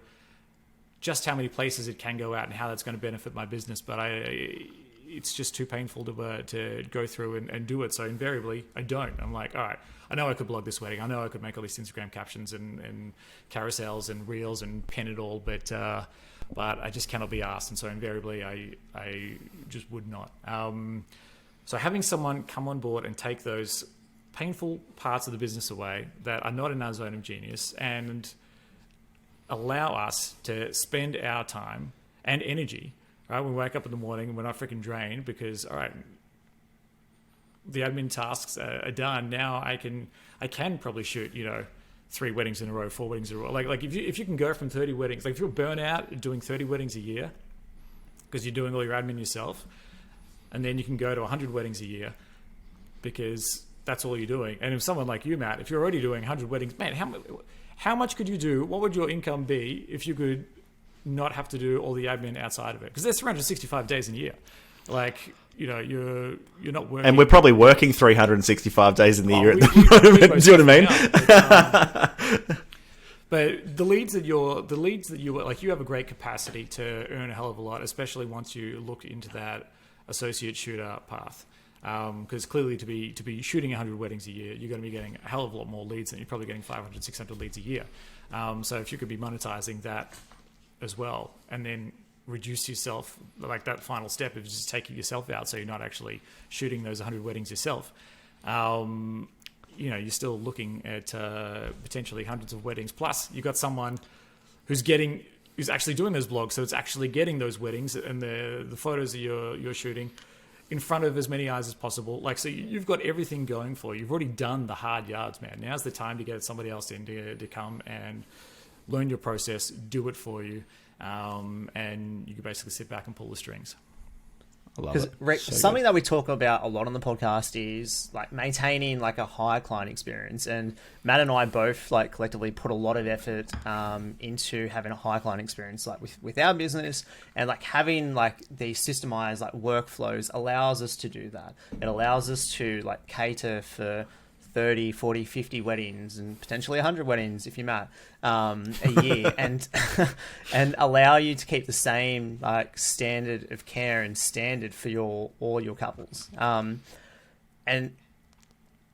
just how many places it can go out and how that's going to benefit my business, but it's just too painful to go through and do it. So invariably, I don't. I'm like, all right, I know I could blog this wedding. I know I could make all these Instagram captions and carousels and reels and pen it all, but I just cannot be asked. And so invariably, I just would not. So having someone come on board and take those painful parts of the business away that are not in our zone of genius and allow us to spend our time and energy. Right, we wake up in the morning and we're not freaking drained because, all right, the admin tasks are done. Now I can probably shoot, 3 weddings in a row, 4 weddings in a row. Like if you can go from 30 weddings, like if you're burnt out doing 30 weddings a year because you're doing all your admin yourself, and then you can go to 100 weddings a year because that's all you're doing. And if someone like you, Matt, if you're already doing 100 weddings, man, how much could you do? What would your income be if you could not have to do all the admin outside of it? Because there's 365 days in a year. Like, you're not working. And we're probably working 365 days in the year at the moment. Do you know what I mean? But the leads that you like, you have a great capacity to earn a hell of a lot, especially once you look into that associate shooter path. Because clearly to be shooting 100 weddings a year, you're going to be getting a hell of a lot more leads than you're probably getting 500, 600 leads a year. So if you could be monetizing that as well, and then reduce yourself, like that final step of just taking yourself out, so you're not actually shooting those 100 weddings yourself. You're still looking at potentially hundreds of weddings. Plus, you've got someone who's actually doing those blogs, so it's actually getting those weddings and the photos that you're shooting in front of as many eyes as possible. Like, so you've got everything going for you. You've already done the hard yards, man. Now's the time to get somebody else in to come and learn your process, do it for you, and you can basically sit back and pull the strings. I love it. Rick, something that we talk about a lot on the podcast is like maintaining like a high client experience, and Matt and I both like collectively put a lot of effort into having a high client experience like with our business, and like having like these systemized like workflows allows us to do that. It allows us to like cater for 30, 40, 50 weddings and potentially 100 weddings if you're Matt a year and allow you to keep the same like standard of care and standard for all your couples. And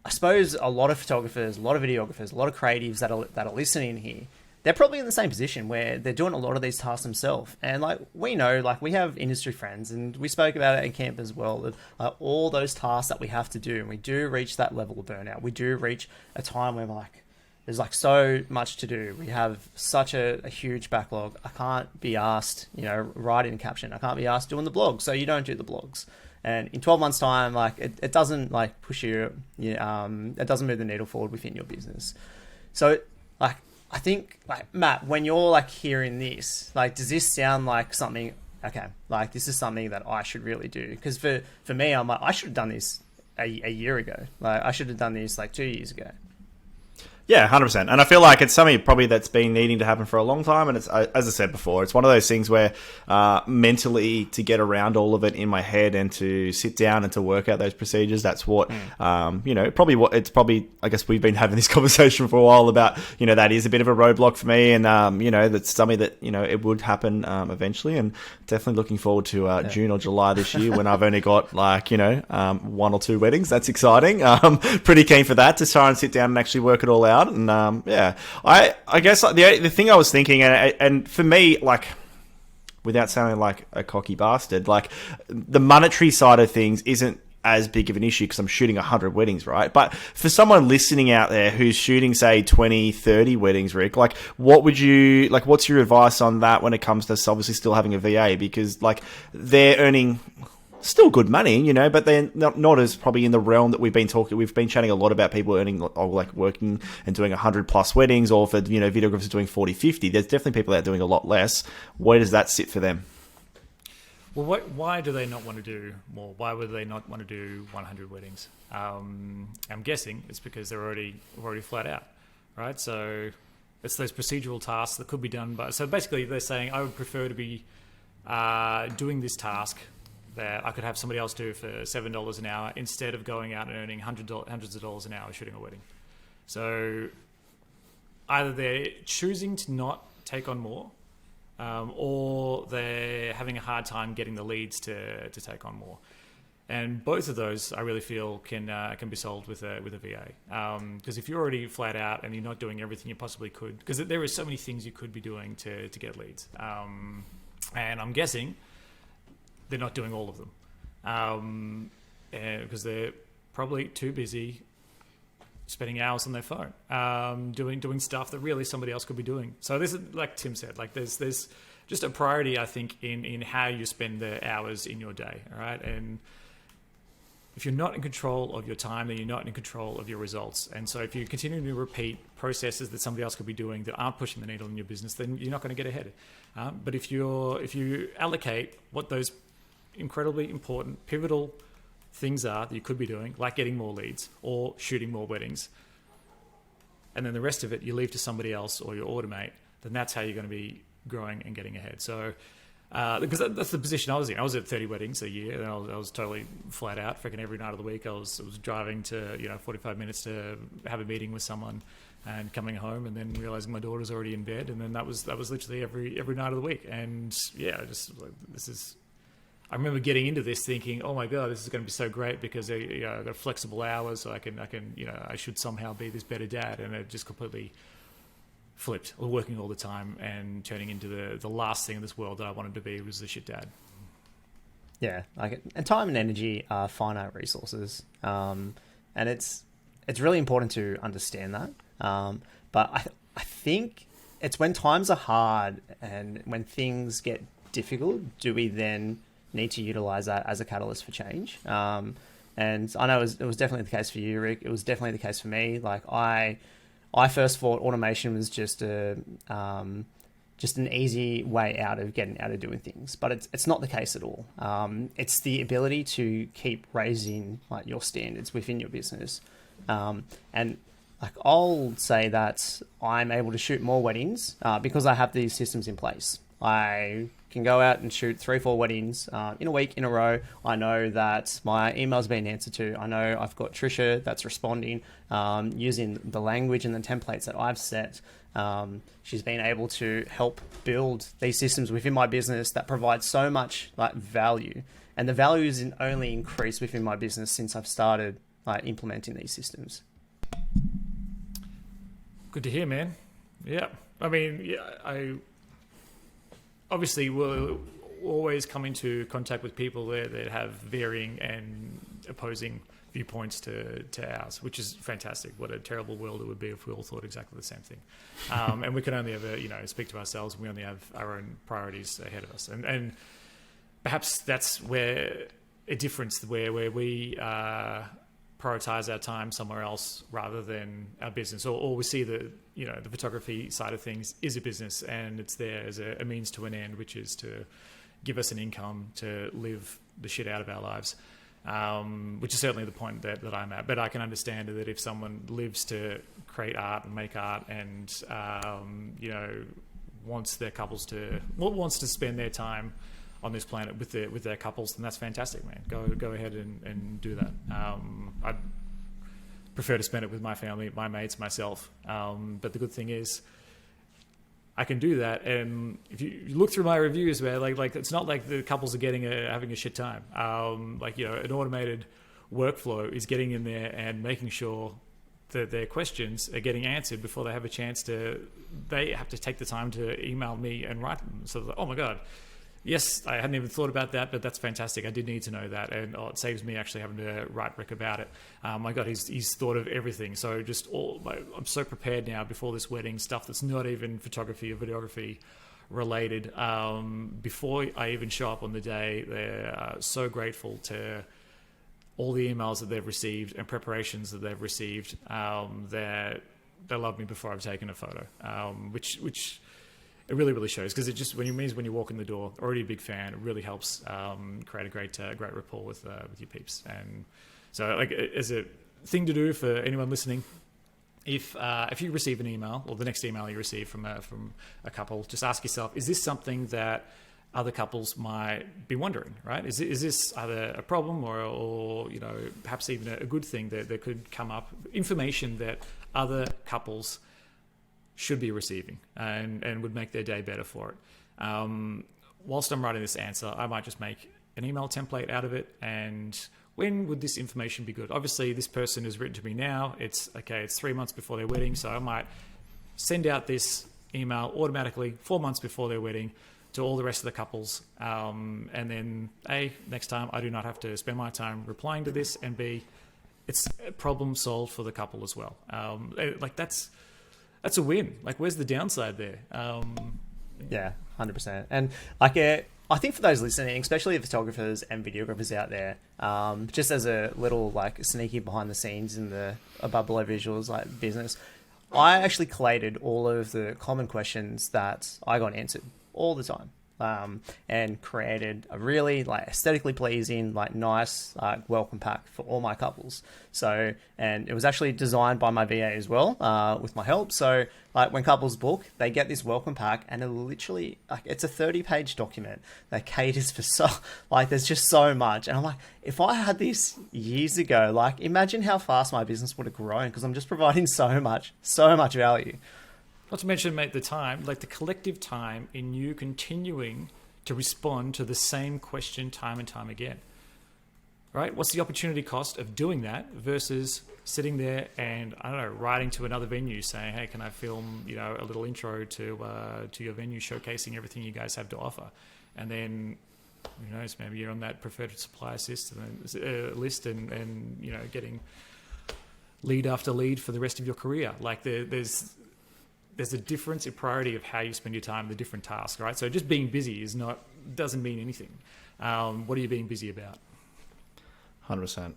I suppose a lot of photographers, a lot of videographers, a lot of creatives that are listening here, they're probably in the same position where they're doing a lot of these tasks themselves. And like we know, like we have industry friends, and we spoke about it in camp as well, that all those tasks that we have to do, and we do reach that level of burnout. We do reach a time where like there's like so much to do. We have such a huge backlog. I can't be asked, writing a caption. I can't be asked doing the blog, so you don't do the blogs. And in 12 months' time, like it doesn't like push you, it doesn't move the needle forward within your business. So like, I think, like, Matt, when you're, like, hearing this, like, does this sound like something, okay, like, this is something that I should really do? Because for me, I'm like, I should have done this a year ago. Like, I should have done this, like, 2 years ago. Yeah, 100%. And I feel like it's something probably that's been needing to happen for a long time. And it's, as I said before, it's one of those things where mentally to get around all of it in my head and to sit down and to work out those procedures, that's what, it's probably, I guess we've been having this conversation for a while about, that is a bit of a roadblock for me. And, that's something that, it would happen eventually. And definitely looking forward to June or July this year when I've only got 1 or 2 weddings. That's exciting. Pretty keen for that, to try and sit down and actually work it all out. And I guess the thing I was thinking, and for me, like, without sounding like a cocky bastard, like the monetary side of things isn't as big of an issue because I'm shooting 100 weddings, right? But for someone listening out there who's shooting, say, 20, 30 weddings, Rick, like, what's your advice on that when it comes to obviously still having a VA? Because, like, they're earning still good money, you know, but they're not as probably in the realm that we've been chatting a lot about people earning, or like working and doing 100 plus weddings, or for, you know, videographers doing 40, 50. There's definitely people out doing a lot less. Where does that sit for them? Well, why do they not want to do more? Why would they not want to do 100 weddings? I'm guessing it's because they're already flat out, right? So it's those procedural tasks that could be done by... So basically they're saying, I would prefer to be doing this task that I could have somebody else do for $7 an hour instead of going out and earning hundreds of dollars an hour shooting a wedding. So either they're choosing to not take on more, or they're having a hard time getting the leads to take on more. And both of those, I really feel, can be solved with a VA. Because if you're already flat out and you're not doing everything you possibly could, because there are so many things you could be doing to get leads. And I'm guessing they're not doing all of them, because they're probably too busy spending hours on their phone, doing stuff that really somebody else could be doing. So this is, like Tim said, like there's just a priority, I think, in how you spend the hours in your day. All right, and if you're not in control of your time, then you're not in control of your results. And so if you continue to repeat processes that somebody else could be doing that aren't pushing the needle in your business, then you're not going to get ahead. But if you allocate what those incredibly important, pivotal things are that you could be doing, like getting more leads or shooting more weddings, and then the rest of it you leave to somebody else or you automate, then that's how you're going to be growing and getting ahead. So because that's the position I was in. I was at 30 weddings a year, and I was totally flat out. Freaking every night of the week, I was driving to 45 minutes to have a meeting with someone, and coming home, and then realizing my daughter's already in bed, and then that was literally every night of the week. And yeah, just like, this is. I remember getting into this thinking, oh my God, this is going to be so great because I've got flexible hours, so I should somehow be this better dad, and it just completely flipped, working all the time and turning into the last thing in this world that I wanted to be was the shit dad. Yeah, and time and energy are finite resources, and it's really important to understand that. But I think it's when times are hard and when things get difficult, do we then need to utilize that as a catalyst for change? And I know it was definitely the case for you, Rick. It was definitely the case for me. Like I first thought automation was just an easy way out of getting out of doing things, but it's not the case at all. It's the ability to keep raising like your standards within your business, and like I'll say that I'm able to shoot more weddings because I have these systems in place. I can go out and shoot 3-4 weddings in a week in a row. I know that my email's been answered to. I know I've got Trisha that's responding using the language and the templates that I've set. She's been able to help build these systems within my business that provide so much like value, and the value is only increased within my business since I've started implementing these systems. Good to hear, man. Yeah, I mean, yeah, obviously we'll always come into contact with people that have varying and opposing viewpoints to ours, which is fantastic. What a terrible world it would be if we all thought exactly the same thing. And we can only ever, speak to ourselves, and we only have our own priorities ahead of us. And perhaps that's where a difference where we prioritize our time somewhere else rather than our business, or we see the photography side of things is a business, and it's there as a means to an end, which is to give us an income to live the shit out of our lives, which is certainly the point that I'm at. But I can understand that if someone lives to create art and make art and wants to spend their time on this planet with their couples, then that's fantastic, man. Go ahead and do that. I'd prefer to spend it with my family, my mates, myself. But the good thing is, I can do that. And if you look through my reviews, man, like it's not like the couples are having a shit time. An automated workflow is getting in there and making sure that their questions are getting answered before they have a chance to. They have to take the time to email me and write them. So, oh my God. Yes, I hadn't even thought about that, but that's fantastic. I did need to know that, and it saves me actually having to write Rick about it. My God, he's thought of everything. So I'm so prepared now before this wedding, stuff that's not even photography or videography related. Before I even show up on the day, they're so grateful to all the emails that they've received and preparations that they've received. That they love me before I've taken a photo, which it really, really shows, because it just when you walk in the door, already a big fan, it really helps create a great rapport with your peeps. And so, like, as a thing to do for anyone listening, if you receive an email, or the next email you receive from a couple, just ask yourself, is this something that other couples might be wondering, right? Is this either a problem or perhaps even a good thing that could come up, information that other couples should be receiving and would make their day better for it. Whilst I'm writing this answer, I might just make an email template out of it. And when would this information be good? Obviously, this person has written to me now. It's 3 months before their wedding, so I might send out this email automatically 4 months before their wedding to all the rest of the couples. And then A, next time I do not have to spend my time replying to this, and B, it's a problem solved for the couple as well. That's a win. Like, where's the downside there? Yeah, 100%. And I think for those listening, especially the photographers and videographers out there, just as a little sneaky behind the scenes in the above below visuals business, I actually collated all of the common questions that I got answered all the time. And created a really aesthetically pleasing, nice welcome pack for all my couples. So, and it was actually designed by my VA as well, with my help. So, when couples book, they get this welcome pack, and it literally it's a 30-page document that caters for there's just so much. And I'm like, if I had this years ago, imagine how fast my business would have grown, because I'm just providing so much value. Not to mention, mate, the time, the collective time in you continuing to respond to the same question time and time again, right? What's the opportunity cost of doing that versus sitting there and, I don't know, writing to another venue saying, hey, can I film, a little intro to your venue showcasing everything you guys have to offer? And then, who knows, maybe you're on that preferred supplier list and getting lead after lead for the rest of your career. There's a difference in priority of how you spend your time, the different tasks, right? So just being busy doesn't mean anything. What are you being busy about? 100%.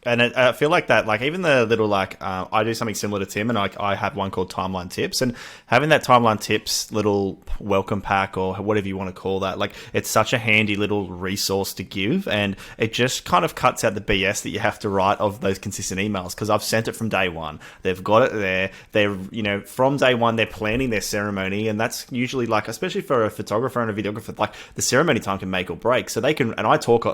I feel like that, even the little, I do something similar to Tim, and I have one called Timeline Tips, and having that Timeline Tips little welcome pack, or whatever you want to call that, it's such a handy little resource to give, and it just kind of cuts out the BS that you have to write of those consistent emails, because I've sent it from day one. They've got it there. They're, from day one, they're planning their ceremony, and that's usually, especially for a photographer and a videographer, the ceremony time can make or break. So they can, and I talk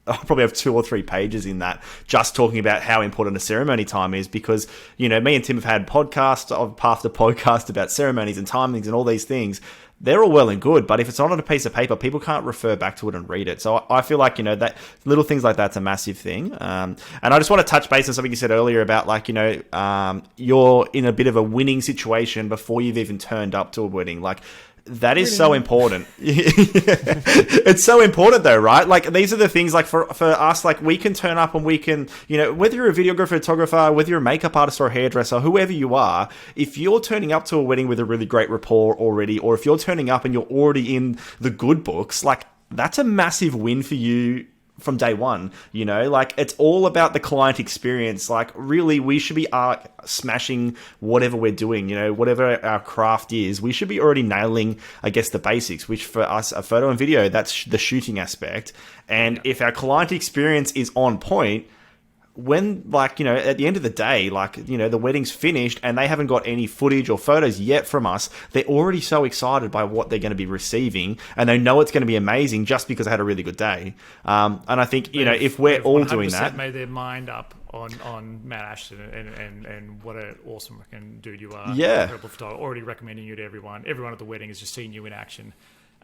I'll probably have 2 or 3 pages in that just talking about how important a ceremony time is, because, me and Tim have had podcasts after podcast about ceremonies and timings and all these things. They're all well and good, but if it's not on a piece of paper, people can't refer back to it and read it. So I feel like, that little things like that's a massive thing. And I just want to touch base on something you said earlier about, you're in a bit of a winning situation before you've even turned up to a wedding. That is so important. It's so important though, right? These are the things for us, we can turn up and we can, whether you're a videographer, photographer, whether you're a makeup artist or a hairdresser, whoever you are, if you're turning up to a wedding with a really great rapport already, or if you're turning up and you're already in the good books, that's a massive win for you from day one. It's all about the client experience. Really, we should be smashing whatever we're doing, whatever our craft is. We should be already nailing, I guess, the basics, which for us, a photo and video, that's the shooting aspect. And if our client experience is on point, when at the end of the day, the wedding's finished and they haven't got any footage or photos yet from us, they're already so excited by what they're going to be receiving, and they know it's going to be amazing just because they had a really good day. And I think, if we're all doing that, made their mind up on Matt Ashton and what an awesome fucking dude you are. Yeah. Incredible photographer, already recommending you to everyone. Everyone at the wedding has just seen you in action.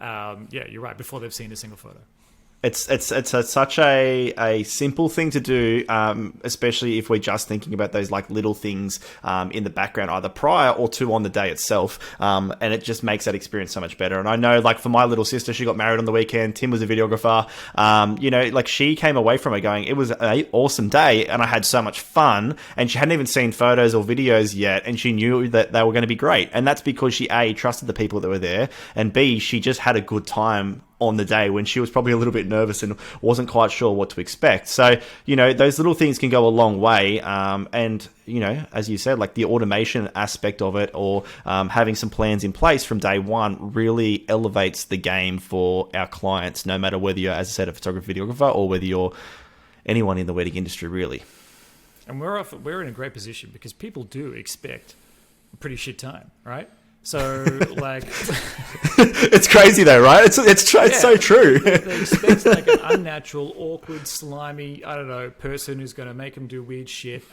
You're right, before they've seen a single photo. Such a simple thing to do, especially if we're just thinking about those like little things in the background, either prior or to on the day itself, and it just makes that experience so much better. And I know, like for my little sister, she got married on the weekend. Tim was a videographer. Like she came away from it going, it was an awesome day, and I had so much fun. And she hadn't even seen photos or videos yet, and she knew that they were going to be great. And that's because she A, trusted the people that were there, and B, she just had a good time on the day when she was probably a little bit nervous and wasn't quite sure what to expect. So, those little things can go a long way. And, as you said, like the automation aspect of it, or having some plans in place from day one, really elevates the game for our clients, no matter whether you're, as I said, a photographer, videographer, or whether you're anyone in the wedding industry, really. And we're in a great position because people do expect a pretty shit time, right? So, like... It's crazy though, right? It's so true. They expect like an unnatural, awkward, slimy, I don't know, person who's going to make them do weird shit,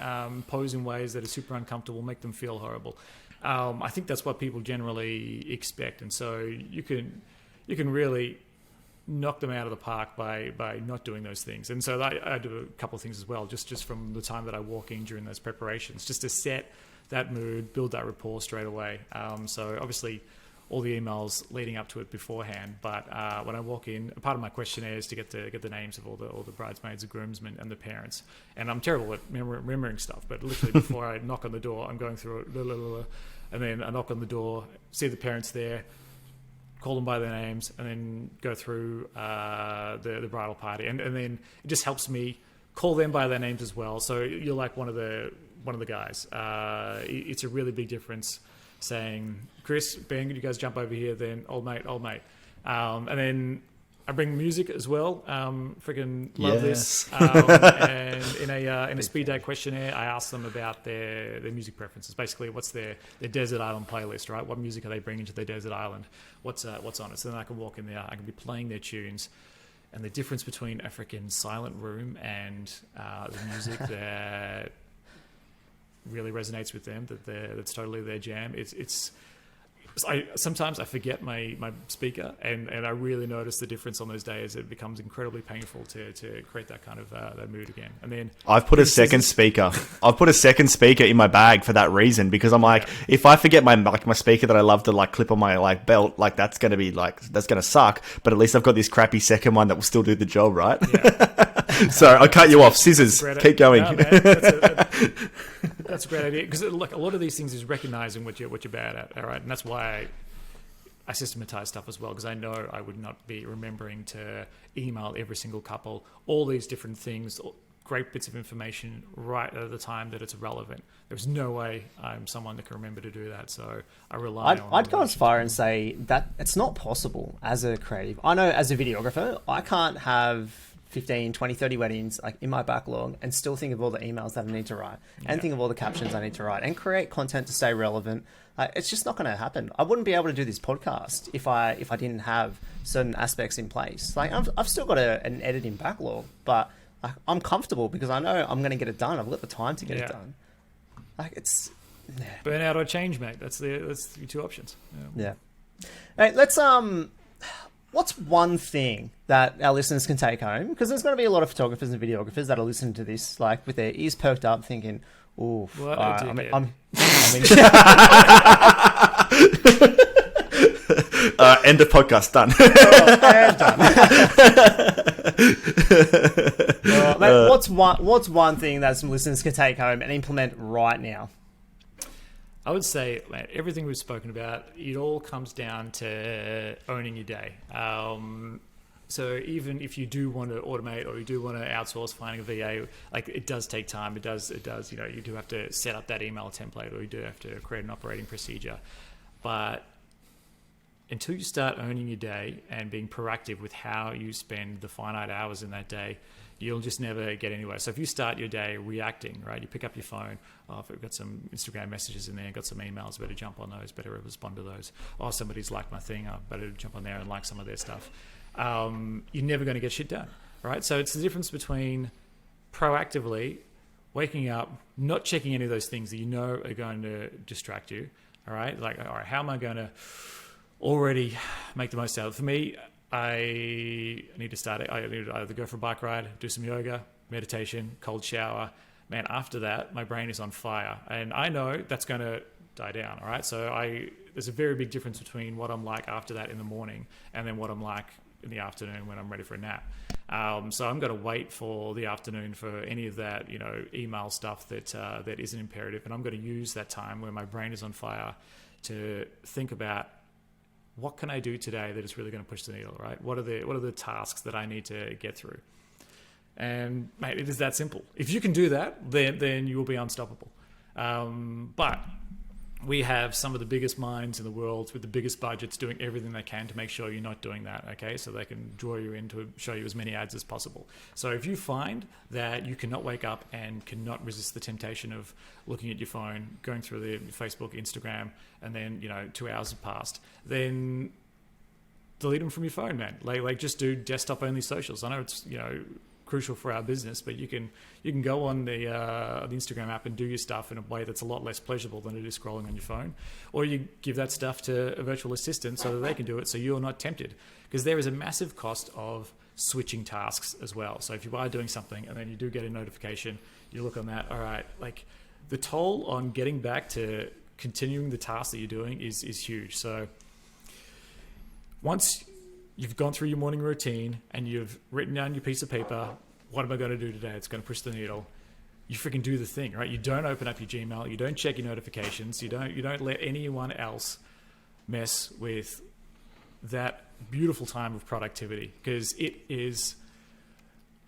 pose in ways that are super uncomfortable, make them feel horrible. I think that's what people generally expect. And so you can really knock them out of the park by not doing those things. And so I do a couple of things as well, just from the time that I walk in during those preparations, just to set that mood, build that rapport straight away. So obviously all the emails leading up to it beforehand, but when I walk in, part of my questionnaire is to get the names of all the bridesmaids, the groomsmen, and the parents. And I'm terrible at remembering stuff, but literally before I knock on the door, I'm going through it, and then I knock on the door, see the parents there, call them by their names, and then go through the bridal party, and then it just helps me call them by their names as well. So you're like one of the guys. It's a really big difference saying, Chris, Ben, you guys jump over here, then old mate. And then I bring music as well. Freaking love this. And in a speed date questionnaire, I ask them about their music preferences. Basically, what's their desert island playlist, right? What music are they bringing to their desert island? What's on it? So then I can walk in there, I can be playing their tunes. And the difference between a freaking silent room and the music that really resonates with them, that's totally their jam. Sometimes I forget my speaker, and I really notice the difference on those days. It becomes incredibly painful to create that kind of that mood again. And then I've put a second speaker. I've put a second speaker in my bag for that reason, because I'm like, if I forget my speaker that I love to like clip on my belt, like that's gonna suck. But at least I've got this crappy second one that will still do the job, right? Yeah. So I cut you off. Scissors. Keep going. No, man, that's a great idea, because like a lot of these things is recognizing what you're bad at, all right? And that's why I systematize stuff as well, because I know I would not be remembering to email every single couple all these different things, great bits of information right at the time that it's relevant. There's no way I'm someone that can remember to do that, so I rely on... I'd go as far and say that it's not possible as a creative. I know as a videographer, I can't have 15, 20, 30 weddings like in my backlog and still think of all the emails that I need to write and think of all the captions I need to write and create content to stay relevant. It's just not going to happen. I wouldn't be able to do this podcast if I didn't have certain aspects in place. Like I've still got an editing backlog, but I'm comfortable because I know I'm going to get it done. I've got the time to get it done. Like it's burnout or change, mate. That's the two options. Yeah. Hey, let's what's one thing that our listeners can take home? Because there's going to be a lot of photographers and videographers that are listening to this, like with their ears perked up, thinking, "Ooh, I'm end of podcast. Done. Mate, what's one thing that some listeners can take home and implement right now? I would say, man, everything we've spoken about, it all comes down to owning your day. So even if you do want to automate or you do want to outsource finding a VA, like it does take time. It does. You do have to set up that email template, or you do have to create an operating procedure. But until you start owning your day and being proactive with how you spend the finite hours in that day, you'll just never get anywhere. So if you start your day reacting, right, you pick up your phone, if we've got some Instagram messages in there, got some emails, better jump on those, better respond to those. Oh, somebody's liked my thing, I better jump on there and like some of their stuff. You're never going to get shit done, right? So it's the difference between proactively waking up, not checking any of those things that you know are going to distract you, all right? Like, all right, how am I going to already make the most out of it? For me, I need to start it. I need to either go for a bike ride, do some yoga, meditation, cold shower. Man, after that, my brain is on fire. And I know that's going to die down, all right? So there's a very big difference between what I'm like after that in the morning and then what I'm like in the afternoon when I'm ready for a nap. So I'm going to wait for the afternoon for any of that, email stuff that isn't imperative. And I'm going to use that time where my brain is on fire to think about, what can I do today that is really going to push the needle, right? What are the tasks that I need to get through? And mate, it is that simple. If you can do that, then you will be unstoppable. But we have some of the biggest minds in the world with the biggest budgets doing everything they can to make sure you're not doing that, okay? So they can draw you in to show you as many ads as possible. So if you find that you cannot wake up and cannot resist the temptation of looking at your phone, going through the Facebook, Instagram, and then, 2 hours have passed, then delete them from your phone, man. Like just do desktop only socials. I know it's, crucial for our business, but you can go on the Instagram app and do your stuff in a way that's a lot less pleasurable than it is scrolling on your phone, or you give that stuff to a virtual assistant so that they can do it so you're not tempted, because there is a massive cost of switching tasks as well. So if you are doing something and then you do get a notification, you look on that, all right, like the toll on getting back to continuing the task that you're doing is huge. So once you've gone through your morning routine and you've written down your piece of paper, what am I going to do today? It's going to push the needle. You freaking do the thing, right? You don't open up your Gmail. You don't check your notifications. You don't let anyone else mess with that beautiful time of productivity, because it is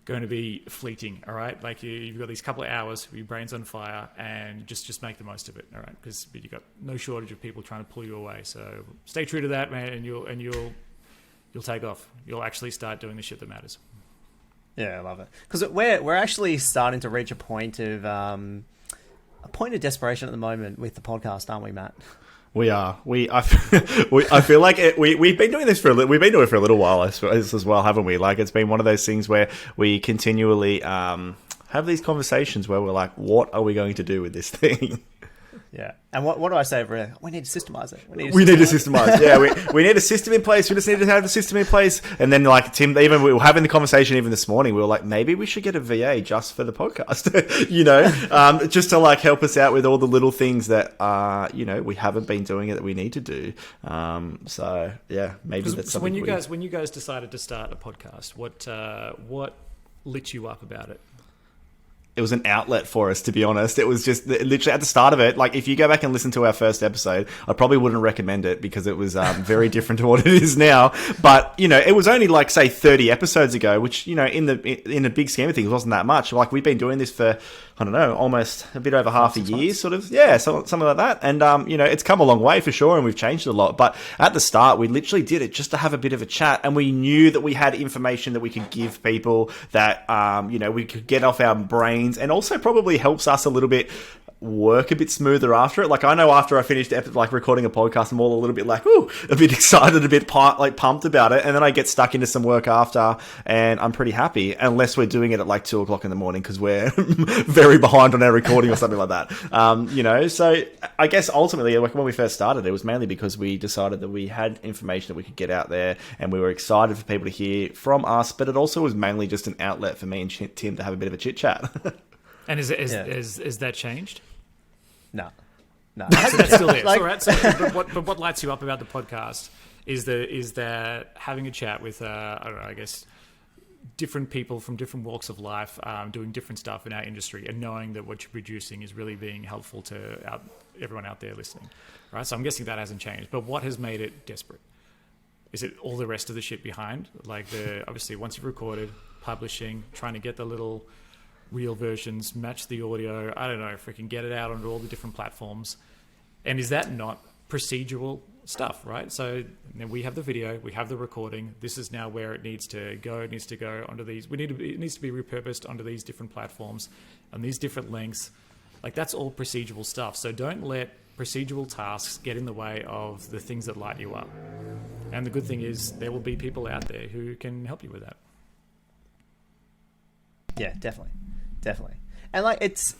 going to be fleeting, all right? Like you've got these couple of hours where your brain's on fire, and just make the most of it, all right? Because you've got no shortage of people trying to pull you away. So stay true to that, man, and you'll take off. You'll actually start doing the shit that matters. Yeah, I love it. Because we're actually starting to reach a point of desperation at the moment with the podcast, aren't we, Matt? We are. I feel like we've been doing this for a little while as well, haven't we? Like it's been one of those things where we continually have these conversations where we're like, what are we going to do with this thing? Yeah. And what do I say over here? We need to systemize it. We need to systemize. Yeah, we need a system in place. We just need to have the system in place. And then like Tim, even we were having the conversation even this morning, we were like, maybe we should get a VA just for the podcast, just to like help us out with all the little things that, we haven't been doing it that we need to do. So yeah, maybe that's something. When you guys decided to start a podcast, what lit you up about it? It was an outlet for us, to be honest. It was just literally at the start of it. Like, if you go back and listen to our first episode, I probably wouldn't recommend it because it was very different to what it is now. But, it was only like, say, 30 episodes ago, which, in the big scheme of things wasn't that much. Like, we've been doing this for, I don't know, almost a bit over half a year, sort of. Yeah, something like that. And, it's come a long way for sure, and we've changed it a lot. But at the start, we literally did it just to have a bit of a chat. And we knew that we had information that we could give people that, we could get off our brains, and also probably helps us a little bit work a bit smoother after it. Like I know after I finished recording a podcast, I'm all a little bit like, a bit excited, a bit pumped about it. And then I get stuck into some work after and I'm pretty happy, unless we're doing it at like 2:00 in the morning because we're very behind on our recording or something like that. So I guess ultimately, like when we first started, it was mainly because we decided that we had information that we could get out there and we were excited for people to hear from us, but it also was mainly just an outlet for me and Tim to have a bit of a chit chat. And is that changed? No. So that's still there. Like, all right. So, but what lights you up about the podcast is that having a chat with I don't know, I guess different people from different walks of life, doing different stuff in our industry, and knowing that what you're producing is really being helpful to everyone out there listening, right? So I'm guessing that hasn't changed. But what has made it desperate? Is it all the rest of the shit behind? Like obviously once you've recorded, publishing, trying to get the little real versions, match the audio, I don't know, freaking get it out onto all the different platforms. And is that not procedural stuff, right? So we have the video, we have the recording. This is now where it needs to go. It needs to go onto these. It needs to be repurposed onto these different platforms and these different lengths. Like that's all procedural stuff. So don't let procedural tasks get in the way of the things that light you up. And the good thing is there will be people out there who can help you with that. Yeah, definitely. And like it's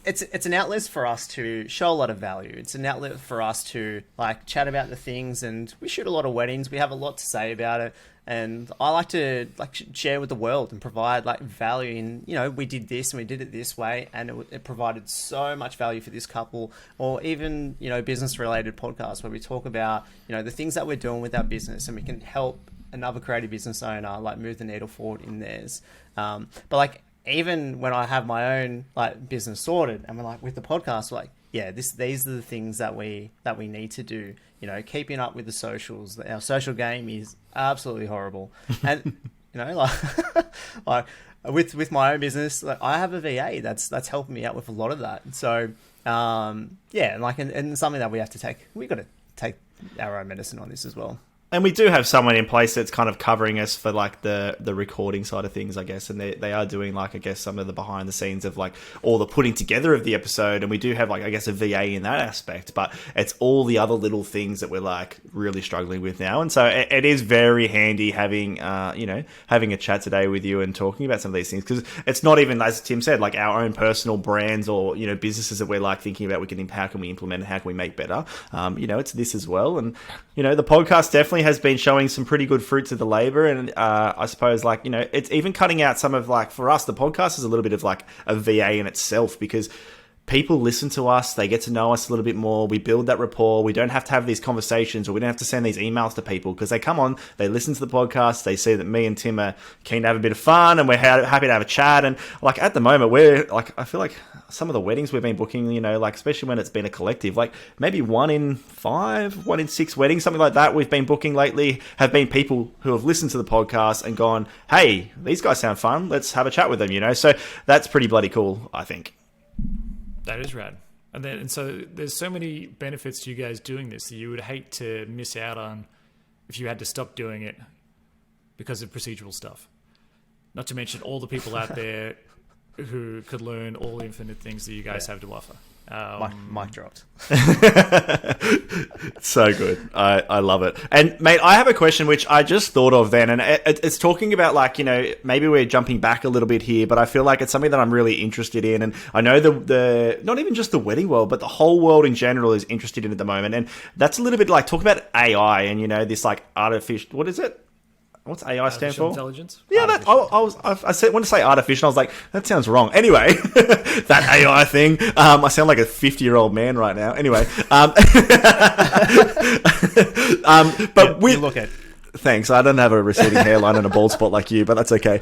an outlet for us to show a lot of value. It's an outlet for us to like chat about the things, and we shoot a lot of weddings. We have a lot to say about it, and I like to like share with the world and provide like value in, you know, we did this and we did it this way, and it provided so much value for this couple. Or even, you know, business related podcasts where we talk about, you know, the things that we're doing with our business, and we can help another creative business owner like move the needle forward in theirs. But like, even when I have my own like business sorted, and we're like with the podcast, we're like, yeah, these are the things that we need to do. You know, keeping up with the socials. Our social game is absolutely horrible, and you know, like with my own business, like, I have a VA that's helping me out with a lot of that. So yeah, like and something that we have to take. We got to take our own medicine on this as well. And we do have someone in place that's kind of covering us for like the recording side of things, I guess. And they are doing like, I guess, some of the behind the scenes of like all the putting together of the episode. And we do have like, I guess, a VA in that aspect, but it's all the other little things that we're like really struggling with now. And so it is very handy having, you know, having a chat today with you and talking about some of these things, because it's not even, as Tim said, like our own personal brands or, you know, businesses that we're like thinking about, how can we implement and how can we make better? You know, it's this as well. And, you know, the podcast definitely has been showing some pretty good fruits of the labor, and I suppose, like, you know, it's even cutting out some of, like, for us, the podcast is a little bit of like a VA in itself, because people listen to us, they get to know us a little bit more, we build that rapport, we don't have to have these conversations, or we don't have to send these emails to people, because they come on, they listen to the podcast, they see that me and Tim are keen to have a bit of fun, and we're happy to have a chat. And like at the moment, we're like, I feel like some of the weddings we've been booking, you know, like especially when it's been a collective, like maybe 1 in 5, 1 in 6 weddings, something like that we've been booking lately, have been people who have listened to the podcast and gone, hey, these guys sound fun, let's have a chat with them, you know. So that's pretty bloody cool, I think. That is rad. And so there's so many benefits to you guys doing this that you would hate to miss out on if you had to stop doing it because of procedural stuff. Not to mention all the people out there who could learn all the infinite things that you guys have to offer. Mic dropped. So good. I love it. And mate, I have a question which I just thought of then, and it's talking about, like, you know, maybe we're jumping back a little bit here, but I feel like it's something that I'm really interested in. And I know the not even just the wedding world, but the whole world in general is interested in at the moment. And that's a little bit like, talk about AI and, you know, this like artificial, what is it? What's AI stand for? Intelligence? Yeah, I want to say artificial. I was like, that sounds wrong. Anyway, that AI thing. I sound like a 50-year-old man right now. Anyway, but you look at. Thanks. I don't have a receding hairline and a bald spot like you, but that's okay.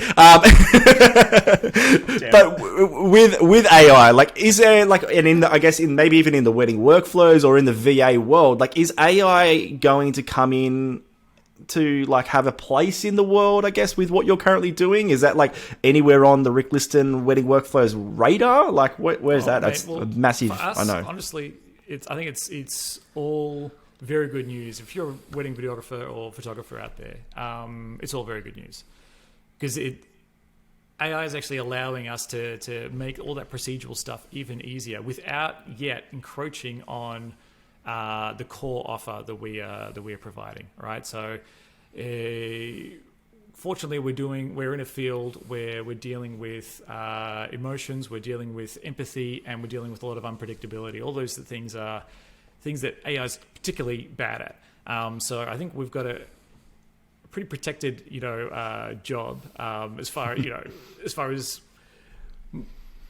But with AI, like, is there like, and in the, I guess in maybe even in the wedding workflows or in the VA world, like, is AI going to come in to like have a place in the world, I guess, with what you're currently doing? Is that like anywhere on the Rick Liston wedding workflows radar? Like, where's that? That's massive. For us, I know. Honestly, I think it's all very good news. If you're a wedding videographer or photographer out there, it's all very good news, because AI is actually allowing us to make all that procedural stuff even easier without yet encroaching on the core offer that we are providing, right? So, fortunately, we're in a field where we're dealing with emotions, we're dealing with empathy, and we're dealing with a lot of unpredictability. All those things are things that AI is particularly bad at. So I think we've got a pretty protected, job as far as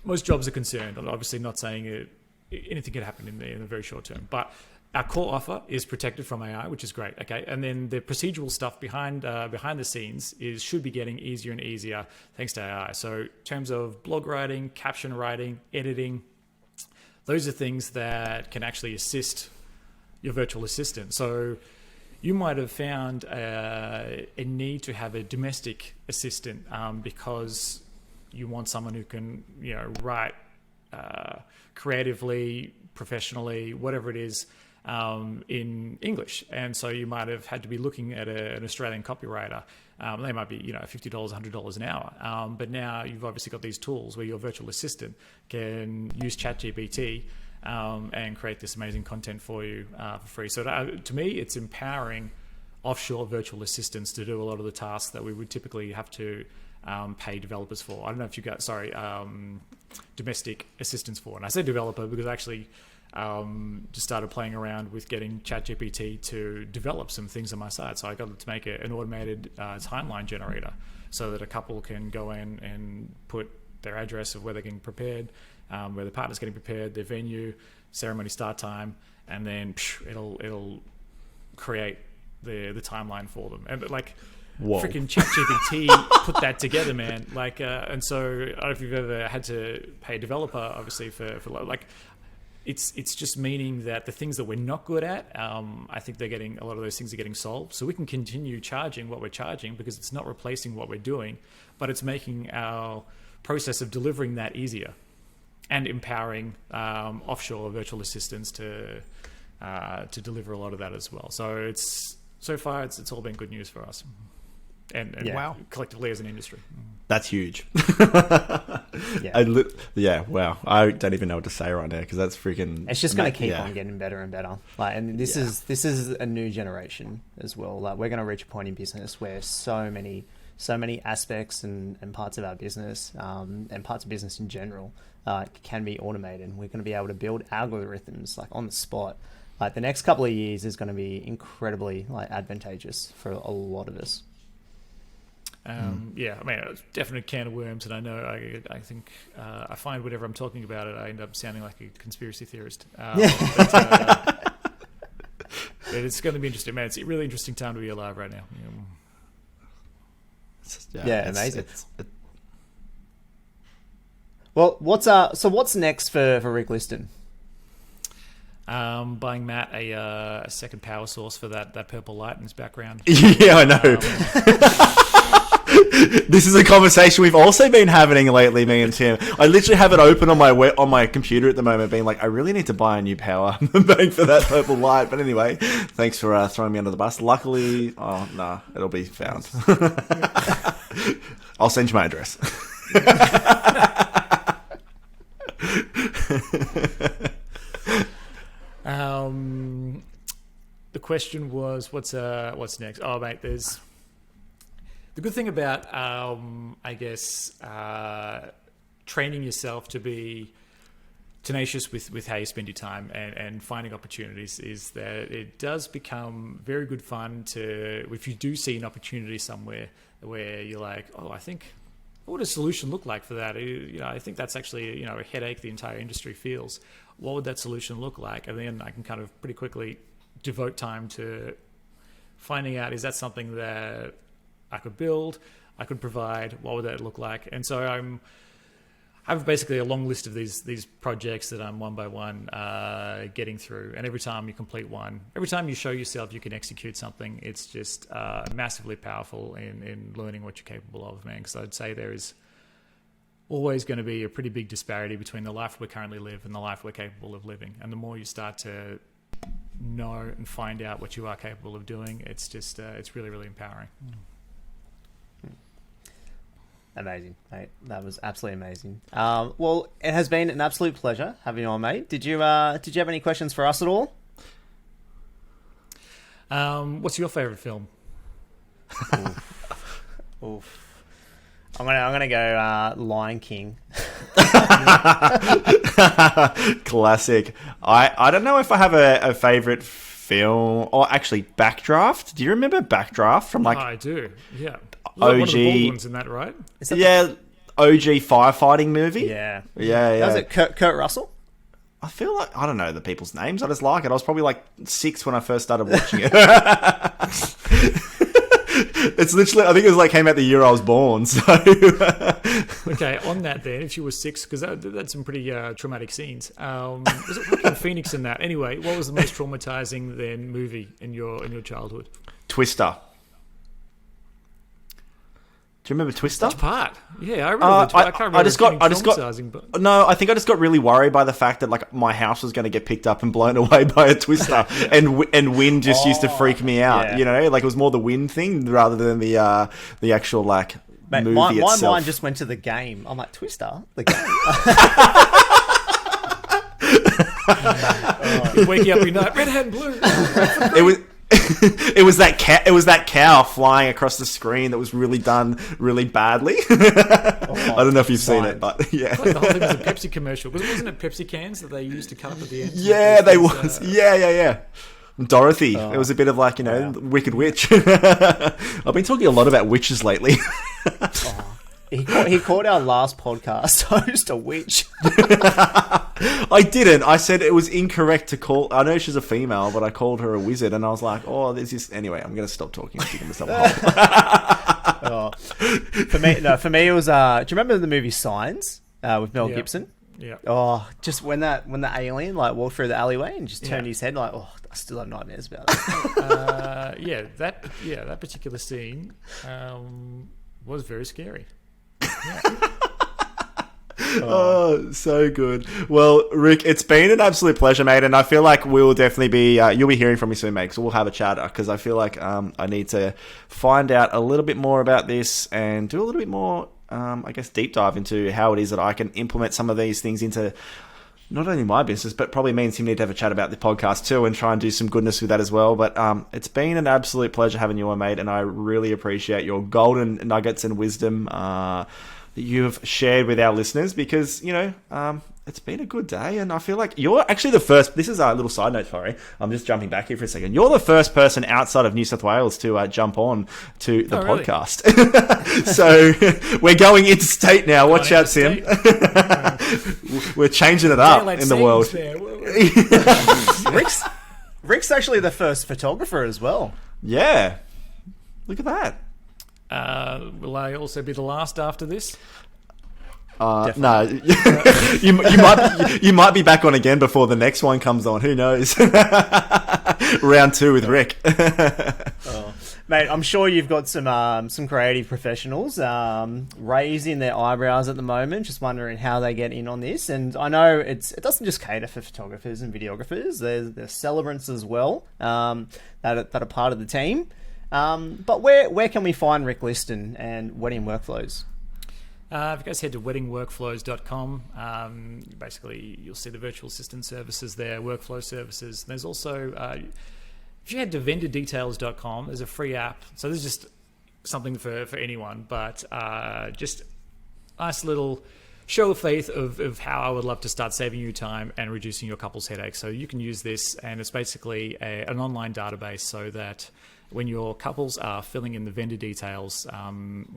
most jobs are concerned. I'm obviously not saying it. Anything can happen in the very short term, but our core offer is protected from AI, which is great. Okay, and then the procedural stuff behind the scenes should be getting easier and easier thanks to AI. So in terms of blog writing, caption writing, editing, those are things that can actually assist your virtual assistant. So you might have found a need to have a domestic assistant because you want someone who can write creatively, professionally, whatever it is, in English. And so you might have had to be looking at an Australian copywriter. They might be, $50, $100 an hour. But now you've obviously got these tools where your virtual assistant can use ChatGPT and create this amazing content for you for free. So to me, it's empowering offshore virtual assistants to do a lot of the tasks that we would typically have to pay developers for. I don't know if you got domestic assistants for. And I say developer because I actually just started playing around with getting ChatGPT to develop some things on my site. So I got it to make an automated timeline generator so that a couple can go in and put their address of where they're getting prepared, where the partner's getting prepared, their venue, ceremony start time, and then it'll create the timeline for them. And freaking ChatGPT put that together, man. And so I don't know if you've ever had to pay a developer, obviously for it's just meaning that the things that we're not good at, I think a lot of those things are getting solved. So we can continue charging what we're charging because it's not replacing what we're doing, but it's making our process of delivering that easier and empowering offshore virtual assistants to deliver a lot of that as well. So so far it's all been good news for us. And wow, collectively as an industry. That's huge. Yeah. Wow. I don't even know what to say right now because that's freaking. It's just going to keep on getting better and better. And this is a new generation as well. We're going to reach a point in business where so many aspects and parts of our business and parts of business in general can be automated. We're going to be able to build algorithms on the spot. The next couple of years is going to be incredibly advantageous for a lot of us. Yeah, I mean, it's definitely a can of worms, and I know I think I find whenever I'm talking about it, I end up sounding like a conspiracy theorist. But it's going to be interesting, man. It's a really interesting time to be alive right now. Amazing. Well, what's next for Rick Liston? Buying Matt a second power source for that purple light in his background. Yeah, I know. This is a conversation we've also been having lately, me and Tim. I literally have it open on my computer at the moment, being like, I really need to buy a new power bank for that purple light. But anyway, thanks for throwing me under the bus. Luckily, it'll be found. I'll send you my address. The question was, what's next? Oh, mate, there's the good thing about, training yourself to be tenacious with how you spend your time and finding opportunities is that it does become very good fun if you do see an opportunity somewhere where you're like, oh, I think, what would a solution look like for that? I think that's actually, a headache the entire industry feels. What would that solution look like? And then I can kind of pretty quickly devote time to finding out, is that something that I could build, I could provide, what would that look like? And so I have basically a long list of these projects that I'm one by one getting through. And every time you complete one, every time you show yourself you can execute something, it's just massively powerful in learning what you're capable of, man. Because I'd say there is always going to be a pretty big disparity between the life we currently live and the life we're capable of living. And the more you start to know and find out what you are capable of doing, it's just it's really, really empowering. Amazing, mate. That was absolutely amazing. Well, it has been an absolute pleasure having you on, mate. Did you have any questions for us at all? What's your favorite film? Oof. I'm gonna go Lion King. Classic. I don't know if I have a favorite film or actually Backdraft. Do you remember Backdraft from I do. Yeah. OG. One of the Baldwins in that, right? OG firefighting movie. Yeah. Was it Kurt Russell? I feel like I don't know the people's names. I just like it. I was probably like 6 when I first started watching it. It's literally, I think it was came out the year I was born. So okay, on that then, if you were 6, because that's some pretty traumatic scenes. Was it Joaquin Phoenix in that? Anyway, what was the most traumatizing then movie in your childhood? Twister. Do you remember Twister? Which part? Yeah, I remember. I can't remember. No, I think I just got really worried by the fact that my house was going to get picked up and blown away by a twister, and wind just used to freak me out. Yeah. It was more the wind thing rather than the actual movie my itself. My mind just went to the game. I'm like, Twister, the game. Wake you up, you're not red, hat, and blue. It was that cow flying across the screen that was really done really badly. I don't know if you've seen it, but yeah. Like the whole thing was a Pepsi commercial. Wasn't it Pepsi cans that they used to cut up at the end? Yeah, they was. Yeah. Dorothy. It was a bit of like, Wicked Witch. I've been talking a lot about witches lately. He called our last podcast host a witch. I didn't. I said it was incorrect to call. I know she's a female, but I called her a wizard, and I was like, "Oh, this is." Anyway, I'm going to stop talking. I'm giving myself a For me, it was. Do you remember the movie Signs with Mel Gibson? Yeah. Oh, just when the alien like walked through the alleyway and just turned his head, like, oh, I still have nightmares about it. That particular scene was very scary. Oh, so good. Well, Rick, it's been an absolute pleasure, mate, and I feel like we will definitely be you'll be hearing from me soon, mate, so we'll have a chat, because I feel like I need to find out a little bit more about this and do a little bit more deep dive into how it is that I can implement some of these things into not only my business, but probably means you need to have a chat about the podcast too and try and do some goodness with that as well. But it's been an absolute pleasure having you on, mate, and I really appreciate your golden nuggets and wisdom that you've shared with our listeners, because, it's been a good day, and I feel like you're actually the first. This is a little side note, sorry. I'm just jumping back here for a second. You're the first person outside of New South Wales to jump on to the podcast. So we're going interstate now. Watch out, Sim. We're changing it up in the world. Rick's actually the first photographer as well. Yeah. Look at that. Will I also be the last after this? No, you might be back on again before the next one comes on. Who knows? Round 2 with Rick. Mate, I'm sure you've got some creative professionals raising their eyebrows at the moment, just wondering how they get in on this. And I know it doesn't just cater for photographers and videographers. There's celebrants as well that are part of the team. But where can we find Rick Liston and Wedding Workflows? If you guys head to weddingworkflows.com, basically you'll see the virtual assistant services there, workflow services. There's also, if you head to vendordetails.com, there's a free app. So this is just something for anyone, but just nice little show of faith of how I would love to start saving you time and reducing your couple's headaches. So you can use this, and it's basically an online database, so that when your couples are filling in the vendor details,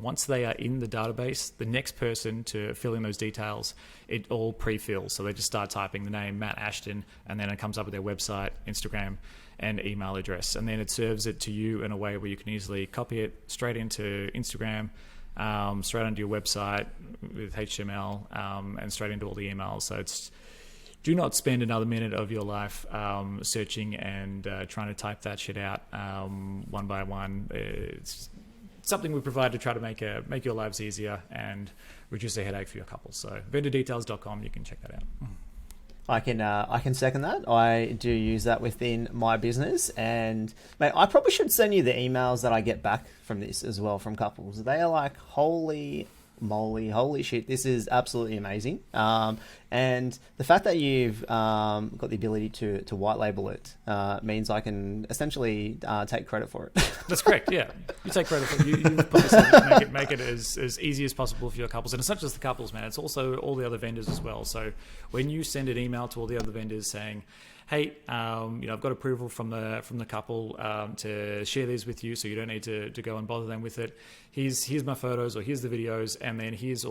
once they are in the database, the next person to fill in those details, it all pre-fills. So they just start typing the name Matt Ashton, and then it comes up with their website, Instagram, and email address. And then it serves it to you in a way where you can easily copy it straight into Instagram, straight onto your website with HTML, and straight into all the emails. So do not spend another minute of your life searching and trying to type that shit out one by one. It's something we provide to try to make your lives easier and reduce the headache for your couple. So vendordetails.com, you can check that out. I can second that. I do use that within my business, and mate, I probably should send you the emails that I get back from this as well from couples. They are like, holy moly, holy shit, this is absolutely amazing. And the fact that you've got the ability to white label it means I can essentially take credit for it. That's correct. Yeah, you take credit for it. You put this in to make it as easy as possible for your couples, and it's not just the couples, man. It's also all the other vendors as well. So when you send an email to all the other vendors saying, hey, I've got approval from the couple to share these with you, so you don't need to go and bother them with it. Here's my photos, or here's the videos, and then here's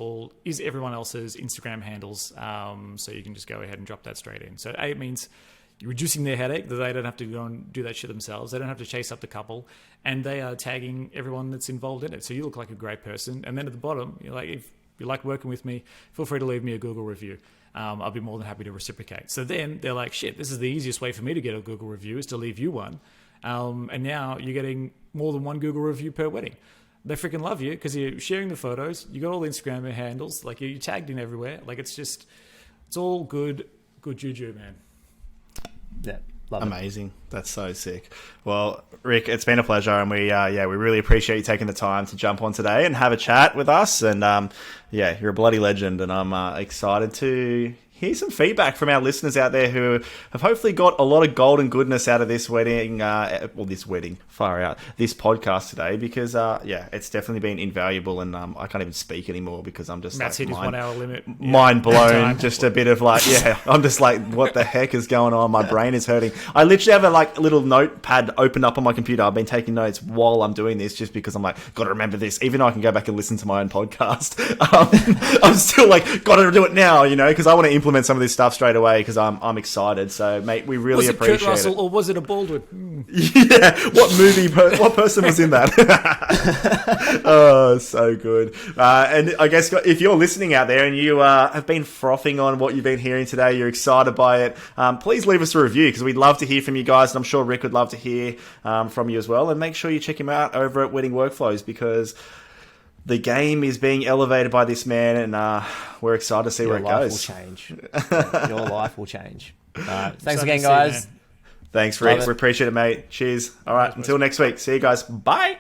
everyone else's Instagram handles, so you can just go ahead and drop that straight in. So it means you're reducing their headache, that they don't have to go and do that shit themselves. They don't have to chase up the couple, and they are tagging everyone that's involved in it. So you look like a great person. And then at the bottom, you're like, if you like working with me, feel free to leave me a Google review. I'll be more than happy to reciprocate. So then they're like, shit, this is the easiest way for me to get a Google review, is to leave you one. And now you're getting more than one Google review per wedding. They freaking love you because you're sharing the photos. You got all the Instagram handles. Like, you're tagged in everywhere. Like, it's all good juju, man. Yeah. Love Amazing. That's so sick. Well, Rick, it's been a pleasure, and we really appreciate you taking the time to jump on today and have a chat with us. And you're a bloody legend, and I'm excited to hear some feedback from our listeners out there who have hopefully got a lot of golden goodness out of this this podcast today, because it's definitely been invaluable, and I can't even speak anymore because I'm just Matt's hit his 1 hour limit. Mind blown. Just a bit of I'm just like, what the heck is going on? My brain is hurting. I literally have a little notepad opened up on my computer. I've been taking notes while I'm doing this, just because I'm like, gotta remember this, even though I can go back and listen to my own podcast. I'm still like, gotta do it now, because I want to implement some of this stuff straight away, because I'm excited. So, mate, we really appreciate it. Was it Kurt Russell or was it a Baldwin? Yeah, what movie? What person was in that? Oh, so good. And I guess if you're listening out there and you have been frothing on what you've been hearing today, you're excited by it, please leave us a review, because we'd love to hear from you guys, and I'm sure Rick would love to hear from you as well. And make sure you check him out over at Wedding Workflows, because the game is being elevated by this man, and we're excited to see where it goes. Your life will change. Your life will change. Thanks again, guys. Thanks, Rick. We appreciate it, mate. Cheers. All right, until next week. See you guys. Bye.